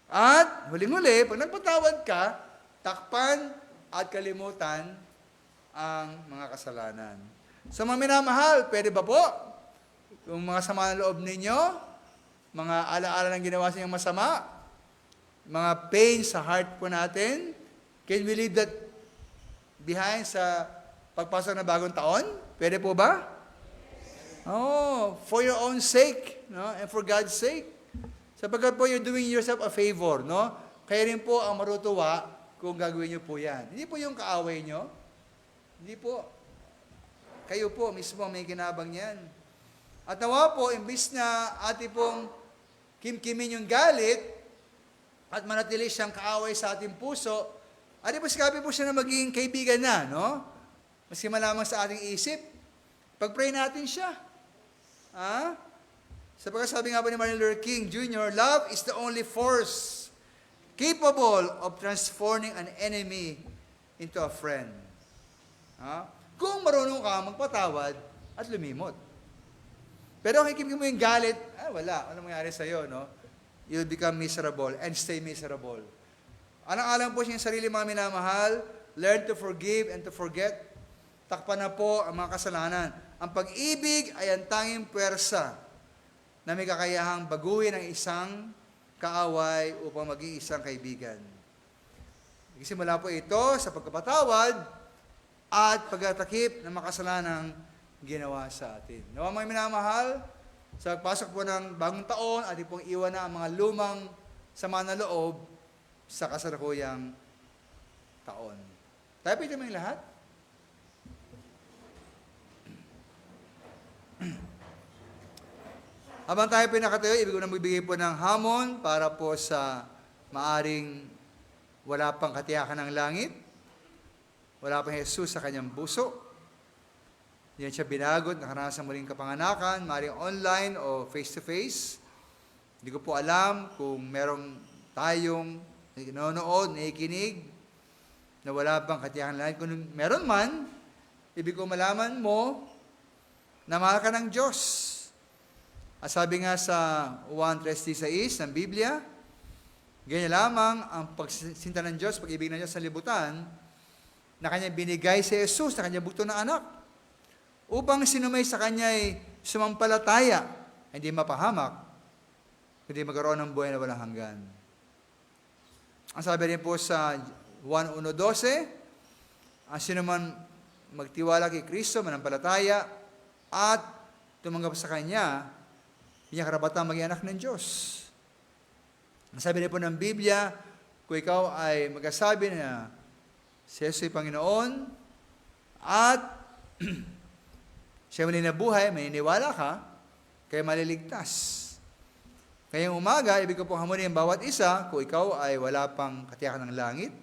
At, huling-huli, pag nagpatawad ka, takpan at kalimutan ang mga kasalanan. Sa mga minamahal, pwede ba po? Kung mga sama ng loob ninyo, mga ala-ala ng ginawa sa inyong masama, mga pain sa heart po natin, can we leave that behind sa pagpasok na bagong taon? Pwede po ba? For your own sake, no? And for God's sake. Sapagkat po you're doing yourself a favor, no? Kaya rin po ang marutuwa kung gagawin niyo po yan. Hindi po yung kaaway niyo. Hindi po. Kayo po mismo may ginabang yan. At nawa po, imbis na ati pong kimkimin yung galit at manatili siyang kaaway sa ating puso, ati po sikabi po siya na maging kaibigan na, no? Maski malamang sa ating isip, pag-pray natin siya. Sapagkat sabi nga po ni Martin Luther King Jr., love is the only force capable of transforming an enemy into a friend. Kung marunong ka magpatawad at lumimot. Pero kung ikipin mo yung galit, wala. Ano mangyari sa'yo, no? You'll become miserable and stay miserable. Alang-alang po siya yung sarili mga minamahal, learn to forgive and to forget. Takpan na po ang mga kasalanan. Ang pag-ibig ay ang tanging puwersa na may kakayahang baguhin ang isang kaaway upang maging isang kaibigan. Nagsimula po ito sa pagkapatawad at pagtatakip ng makasalanang ginawa sa atin. Nawa mga minamahal, sa pagpasok po ng bagong taon, ating pong iwan na ang mga lumang sama na loob sa kasalukuyang taon. Tayo po ito mga lahat. Habang tayo pinakatayo, ibig ko na magbigay po ng hamon para po sa maaring wala pang katiyakan ng langit, wala pang Jesus sa kanyang puso. Yan siya binagot, nakaranas ng muling kapanganakan, maaring online o face-to-face. Hindi ko po alam kung merong tayong nanonood, nakikinig, na wala pang katiyakan ng langit. Kung meron man, ibig ko malaman mo na mahal ka ng Diyos. At sabi nga sa 1:3-6 ng Biblia, ganyan lamang ang pagsinta ng Diyos, pag-ibig ng Diyos sa libutan, na kanyang binigay si Jesus, na kanyang bugto na anak, upang sinumay sa kanya ay sumampalataya, hindi mapahamak, kundi magkaroon ng buhay na walang hanggan. Ang sabi rin po sa 1:12, ang sinuman magtiwala kay Kristo, manampalataya, at tumanggap sa kanya, niya karapatang maging anak ng Diyos. Ang sabi rin po ng Biblia, kung ikaw ay magsasabi na si Jesus ay Panginoon at siya muli na buhay, maniniwala ka, kaya maliligtas. Kayang umaga, ibig ko pong hamunin ang bawat isa, kung ikaw ay wala pang katiyakan ng langit,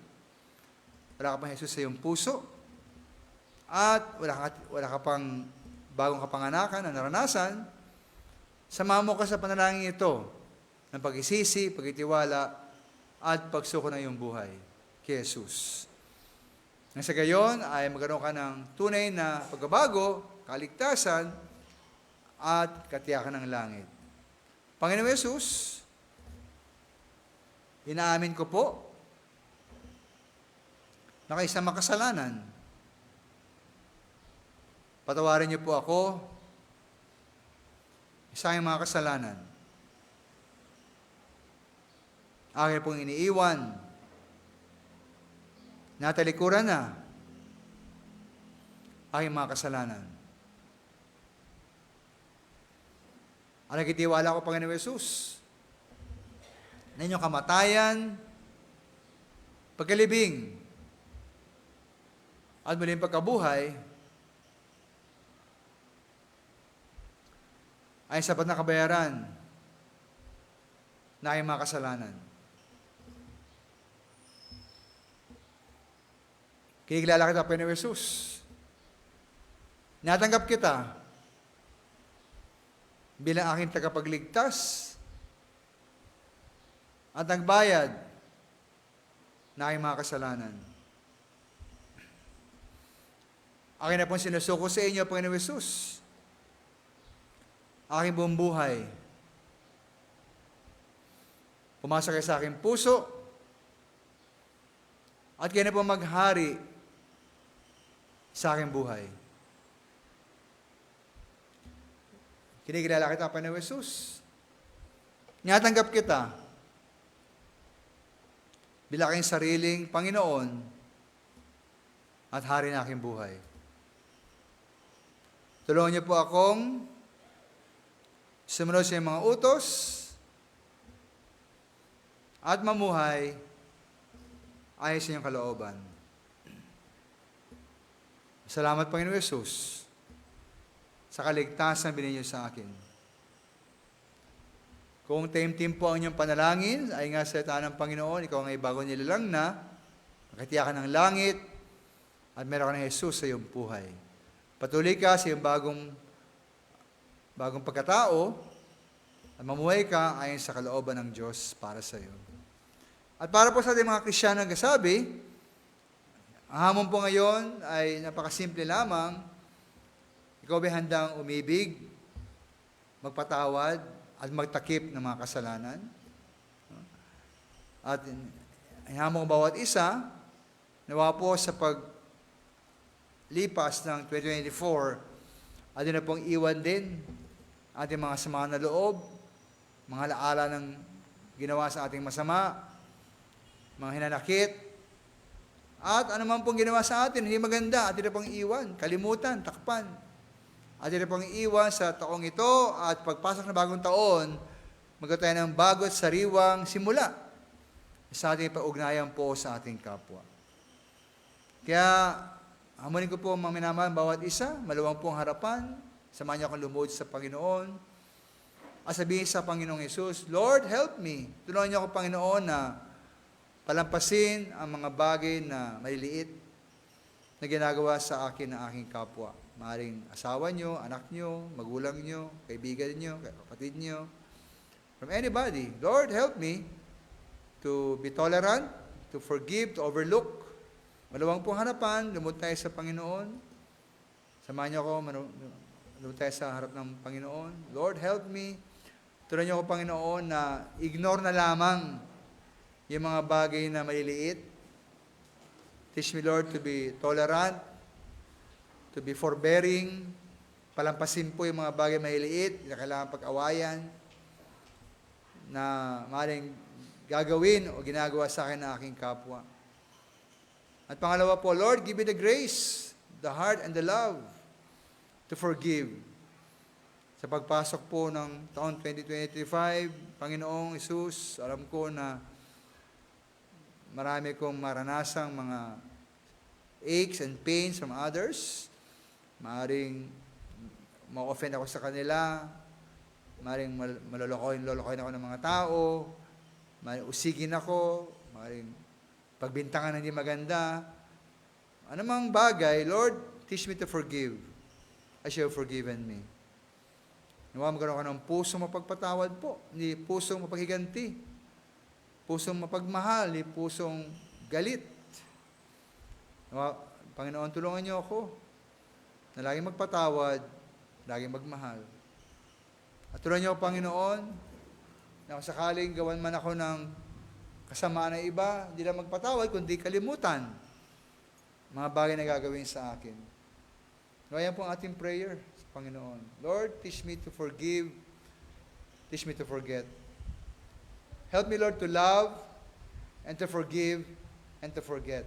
wala ka pang Jesus sa iyong puso, at wala ka pang bagong kapanganakan na naranasan, samahan mo ka sa panalangin ito ng pag-isisi, pagtitiwala, at pagsuko ng iyong buhay kay Jesus. Nang sa gayon ay magkaroon ka ng tunay na pagbabago, kaligtasan, at katiyakan ng langit. Panginoon Jesus, inaamin ko po na kayo sa makasalanan. Patawarin niyo po ako sa aking mga kasalanan. Akin pong iniiwan. Natalikuran na aking mga kasalanan. Ang nagtitiwala ko, Panginoon Jesus, na inyong kamatayan, pagkalibing, at muling pagkabuhay, ay sapat na kabayaran na aking mga kasalanan. Kinikilala kita, Panginoon Jesus. Natanggap kita bilang aking tagapagligtas at nagbayad na aking mga kasalanan. Akin na pong sinusuko sa inyo, Panginoon Jesus, aking buong buhay. Pumasok kayo sa aking puso at kayo na po maghari sa aking buhay. Kinikilala kita, Panginoon Jesus. Natanggap kita bilang aking sariling Panginoon at hari ng aking buhay. Tulungan niyo po akong sumunod sa mga utos at mamuhay ayon sa inyong kalooban. Salamat, Panginoon Jesus, sa kaligtasan binigay niyo sa akin. Kung taimtim po ang inyong panalangin, ay nga sa ng Panginoon, ikaw ang bago nilalang na, nakatiyakan ng langit, at meron ka ng Jesus sa iyong buhay. Patuloy ka sa iyong bagong pagkatao, at mamuhay ka ayon sa kalooban ng Diyos para sa iyo. At para po sa ating mga Kristiyano nagsasabi, ang hamon po ngayon ay napakasimple lamang. Ikaw ba handang umibig, magpatawad, at magtakip ng mga kasalanan? At hamon ang bawat isa Nawa po sa paglipas ng 2024, atin na pong iwan din ating mga sama na loob, mga alaala ng ginawa sa ating masama, mga hinanakit, at anuman pong ginawa sa atin, hindi maganda, atin na pong iwan, kalimutan, takpan. Atin na pong iwan sa taong ito at pagpasok na bagong taon, magkaroon tayo ng bago at sariwang simula sa ating paugnayan po sa ating kapwa. Kaya, hamunin ko po mga minamahal bawat isa, maluwang pong harapan, samahan niyo akong lumuhod sa Panginoon, at sabihin sa Panginoong Yesus, Lord, help me. Tulungan niyo ako, Panginoon, na palampasin ang mga bagay na maliliit na ginagawa sa akin ng aking kapwa. Maaaring asawa niyo, anak niyo, magulang niyo, kaibigan niyo, kapatid niyo, from anybody. Lord, help me to be tolerant, to forgive, to overlook. Maluwang pong harapan, lumod tayo sa Panginoon. Samahan niyo ako, lumod tayo sa harap ng Panginoon. Lord, help me. Tulungan niyo ako, Panginoon, na ignore na lamang yung mga bagay na maliliit. Teach me, Lord, to be tolerant, to be forbearing. Palampasin po yung mga bagay maliliit na kailangan pag-awayan, na maaaring gagawin o ginagawa sa akin ng aking kapwa. At pangalawa po, Lord, give me the grace, the heart, and the love to forgive. Sa pagpasok po ng taon 2025, Panginoong Hesus, alam ko na marami kong maranasang mga aches and pains from others. Maaring ma-offend ako sa kanila. Maaring malolokohin ako ng mga tao. Maaring usigin ako. Maaring pagbintangan na hindi maganda. Anumang bagay, Lord, teach me to forgive as you have forgiven me. Nawa magkaroon ka ng pusong mapagpatawad po, hindi pusong mapaghiganti. Pusong mapagmahal, hindi pusong galit. Nawa, Panginoon, tulungan niyo ako na laging magpatawad, laging magmahal. At tulungan niyo ako, Panginoon, na kung sakaling gawan man ako ng kasamaan ng iba, hindi lang magpatawad, kundi kalimutan mga bagay na gagawin sa akin. Ngayon po ang ating prayer sa Panginoon. Lord, teach me to forgive. Teach me to forget. Help me, Lord, to love and to forgive and to forget.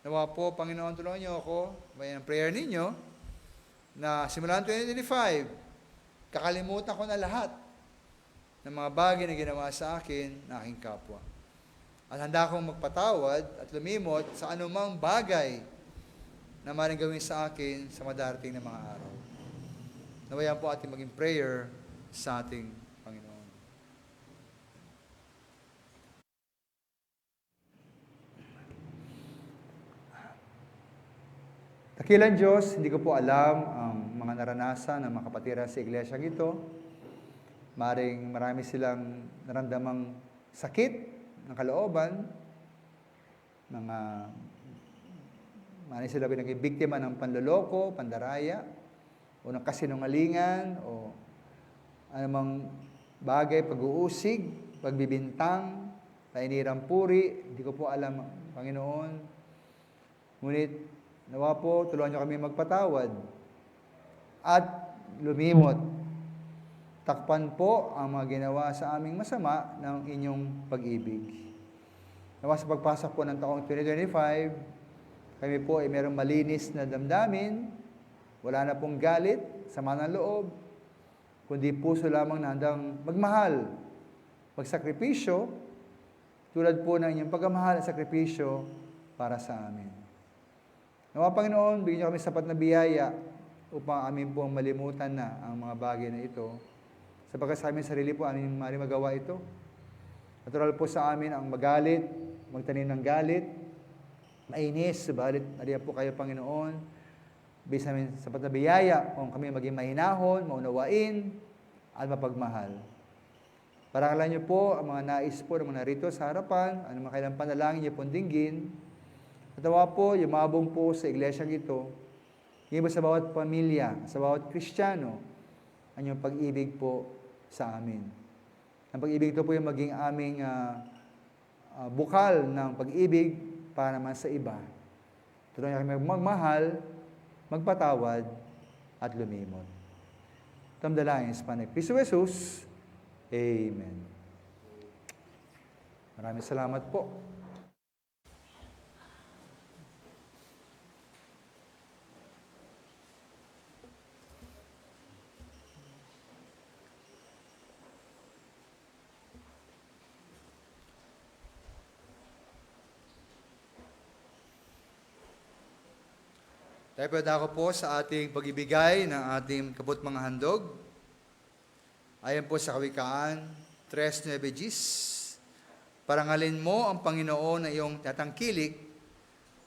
Nawa po, Panginoon, tulungan niyo ako. May ang prayer ninyo na simulan 2025, kakalimutan ko na lahat ng mga bagay na ginawa sa akin na aking kapwa. At handa akong magpatawad at lumimot sa anumang bagay na maaaring gawin sa akin sa madarating na mga araw. Nawayan po ating maging prayer sa ating Panginoon. Dakilang Diyos, hindi ko po alam ang mga naranasan ng mga kapatiran sa iglesyang ito. Maring marami silang naramdamang sakit ng kalooban, maring sila naging biktima ng panloloko, pandaraya, o ng kasinungalingan, o anumang bagay, pag-uusig, pagbibintang, painirang puri. Hindi ko po alam, Panginoon. Ngunit, nawa po, tulungan niyo kami magpatawad at lumimot. Takpan po ang mga ginawa sa aming masama ng inyong pag-ibig. Nawa sa pagpasok po ng taong 2025, kami po ay mayroong malinis na damdamin, wala na pong galit, sama ng loob, kundi puso lamang na handang magmahal, magsakripisyo, tulad po ng inyong pagmamahal at sakripisyo para sa amin. Nawa Panginoon, bigyan niyo kami sapat na biyaya upang amin po malimutan na ang mga bagay na ito. Sapagkat sa aming sarili po, amin maaari magawa ito. Natural po sa amin ang magalit, magtanim ng galit, mainis, subalit nariyan po kayo, Panginoon. Bigyan sa amin sapat na biyaya kung kami maging mahinahon, maunawain, at mapagmahal. Parangalan niyo po ang mga nais po ng mga narito sa harapan, ang mga kailang panalangin niyo pong dinggin. At nawa po, yumabong po sa iglesyang ito, hingin sa bawat pamilya, sa bawat Kristiyano, ang iyong pag-ibig po sa amin. Ang pag-ibig ito po yung maging aming bukal ng pag-ibig para naman sa iba. Tulungan niyo kami magmahal, magpatawad, at lumimot. Tamdalayan sa Panay Kristo Jesus. Amen. Maraming salamat po. Tayo ako po sa ating pag-ibigay ng ating kabut mga handog. Ayon po sa Kawikaan 3:9 Gis, parangalin mo ang Panginoon na iyong tatangkilik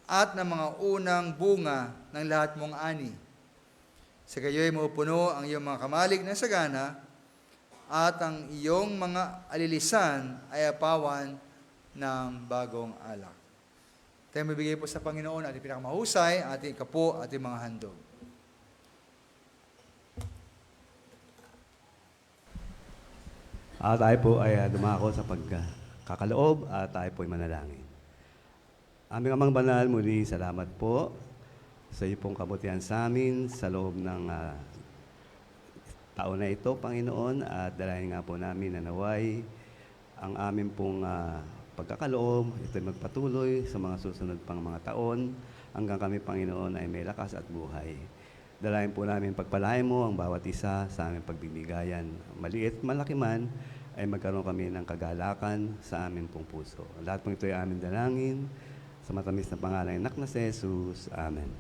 at ng mga unang bunga ng lahat mong ani. Sa gayoy mo puno ang iyong mga kamalig na sagana at ang iyong mga alilisan ay apawan ng bagong alak. Tayo mabigay po sa Panginoon ating pinakamahusay, ating kapo, ating mga handog. At tayo po ay dumako sa pagkakaloob at tayo po ay manalangin. Aming Amang Banal, muli salamat po sa iyo pong kabutihan sa amin sa loob ng taon na ito, Panginoon, at dalayan nga po namin na naway ang amin pong pagkakaloob, ito'y magpatuloy sa mga susunod pang mga taon hanggang kami, Panginoon, ay may lakas at buhay. Dalayan po namin pagpalain mo ang bawat isa sa aming pagbibigayan. Maliit, malaki man, ay magkaroon kami ng kagalakan sa aming pong puso. Lahat po ito ay aming dalangin sa matamis na pangalan ng Anak na si Jesus. Amen.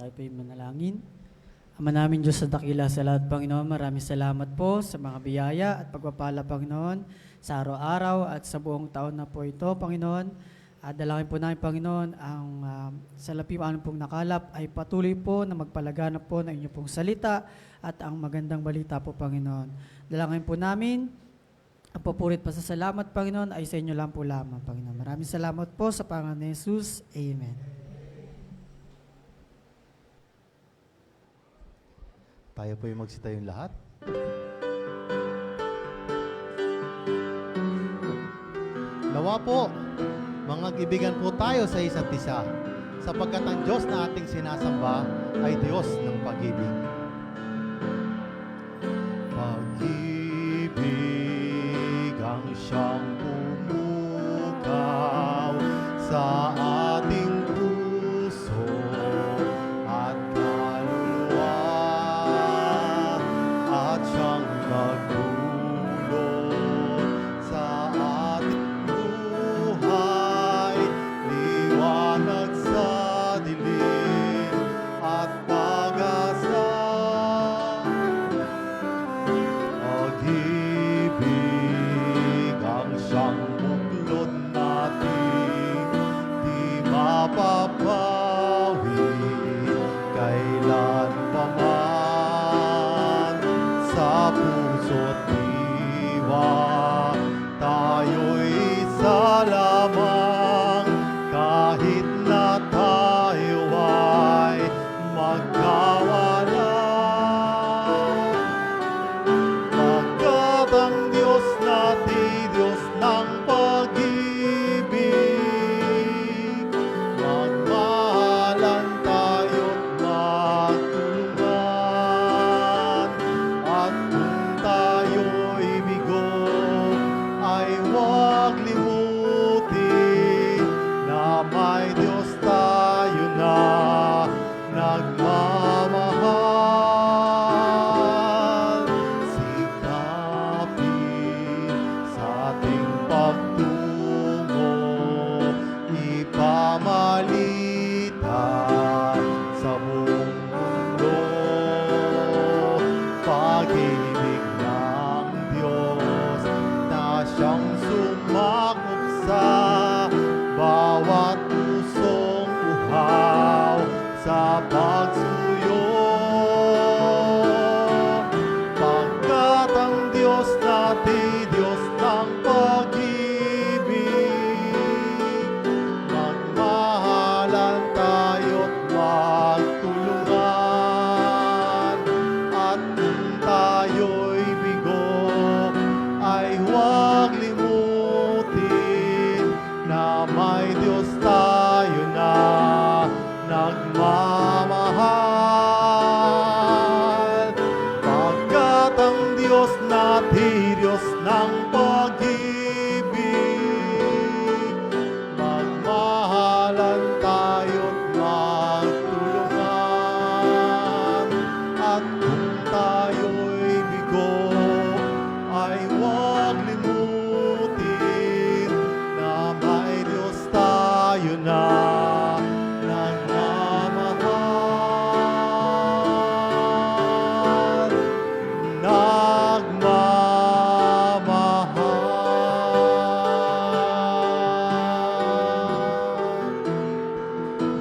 Tayo po'y manalangin. Ama namin Diyos sa dakila sa lahat, Panginoon, maraming salamat po sa mga biyaya at pagpapala, Panginoon, sa araw-araw at sa buong taon na po ito, Panginoon. At dalangin po namin, Panginoon, ang salapi pong nakalap ay patuloy po na magpalaganap po ng inyong pong salita at ang magandang balita po, Panginoon. Dalangin po namin, ang papurit pa sa salamat, Panginoon, ay sa inyo lang po lamang, Panginoon. Maraming salamat po sa pangalan ni Jesus. Amen. Tayo po yung magsitayong lahat. Nawa po, mga kaibigan po tayo sa isa't isa, sapagkat ang Diyos na ating sinasamba ay Diyos ng pag-ibig. Pag-ibig ang siyang pumukaw sa ating puso at kaluluwa, at siyang nagdulot sa ating buhay, liwanag sa dilim at pag-asa. Pag-ibig ang siyang buklod natin, di mapapawi kailan pa man. Sa puso't diwa tayo'y isa lamang, kahit na tayo ay magkawala. Pagkat ang Diyos natin, Diyos ng pag-ibig, magmahalan tayo't magtulungan. At kung tayo'y bigo, ay huwag limutin na may Diyos tayo na nagmamahal. Sikapin sa ating pagtungo, ipamalitan sa buong mundo, pag-ibig ng Diyos na siyang sumakop sa bawat pusong uhaw sa pagsuyo. Pagkat ang Diyos natin, Diyos ng pag-ibig, magmahalan tayo't magtulungan. At kung tayo'y bigo, ay huwag limutin na may Diyos tayo na nagmamahal. Pagkat ang Diyos natin, Diyos ng pag-ibig, magmahalan tayo't magtulungan. At kung tayo'y bigo, ay huwag limutin na may Diyos tayo na nagmamahal.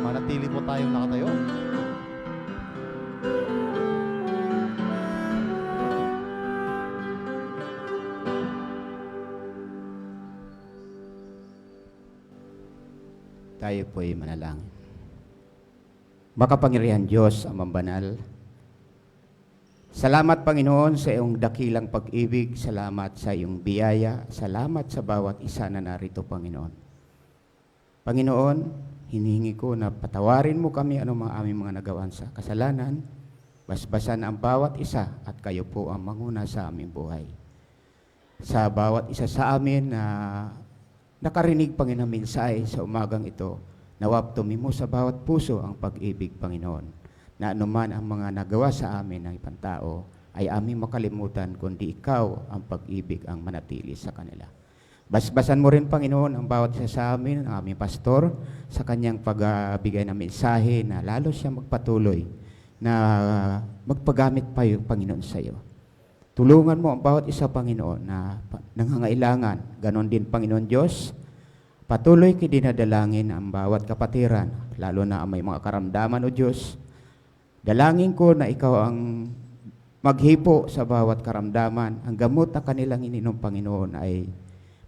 Manatili po tayong nakatayo. Tayo po'y manalangin. Makapangyarihan Diyos, Amang Banal, salamat Panginoon sa iyong dakilang pag-ibig, salamat sa iyong biyaya, salamat sa bawat isa na narito Panginoon. Panginoon, hinihingi ko na patawarin mo kami anumang aming mga nagawan sa kasalanan, basbasan ang bawat isa at kayo po ang manguna sa aming buhay. Sa bawat isa sa amin na nakarinig Panginoon mensahe sa umagang ito, nawap tumimo sa bawat puso ang pag-ibig Panginoon, na anuman ang mga nagawa sa amin ng ibang tao ay aming makalimutan kundi ikaw ang pag-ibig ang manatili sa kanila. Basbasan mo rin Panginoon ang bawat isa sa amin, ang aming pastor, sa kanyang pagbigay ng mensahe na lalo siya magpatuloy na magpagamit pa yung Panginoon sa iyo. Tulungan mo ang bawat isa, Panginoon, na nangangailangan. Ganon din, Panginoon Diyos, patuloy dinadalangin ang bawat kapatiran, lalo na ang may mga karamdaman, O Diyos. Dalangin ko na ikaw ang maghipo sa bawat karamdaman. Ang gamot na kanilang ininom, Panginoon, ay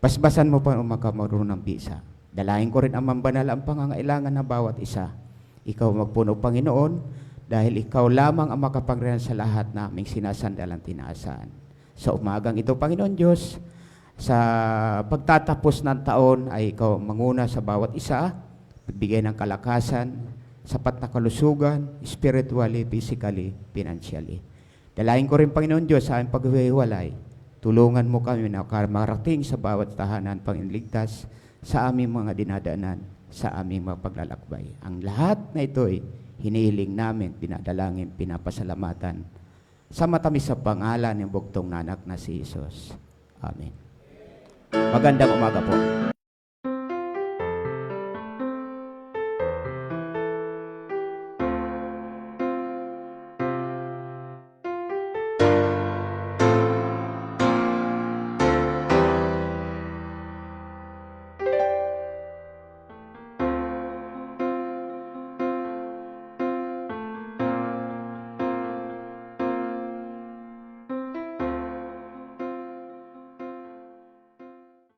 basbasan mo pa ang makamarunong ng bisa. Dalangin ko rin ang mambanal ang pangangailangan ng bawat isa. Ikaw magpuno, Panginoon, dahil ikaw lamang ang makapangyarihan sa lahat na aming sinasandalang tinaasan. Sa umagang ito, Panginoon Diyos, Sa pagtatapos ng taon ay ikaw manguna sa bawat isa, magbigay ng kalakasan, sapat na kalusugan, spiritually, physically, financially. Dalayan ko rin, Panginoon Diyos, sa aming paghihiwalay. Tulungan mo kami na marating sa bawat tahanan, Panginoon, ligtas sa aming mga dinadaanan, sa aming mga paglalakbay. Ang lahat na ito'y hinihiling namin, dinadalangin, pinapasalamatan sa matamis sa pangalan ng bugtong nanak na si Jesus. Amen. Magandang umaga po.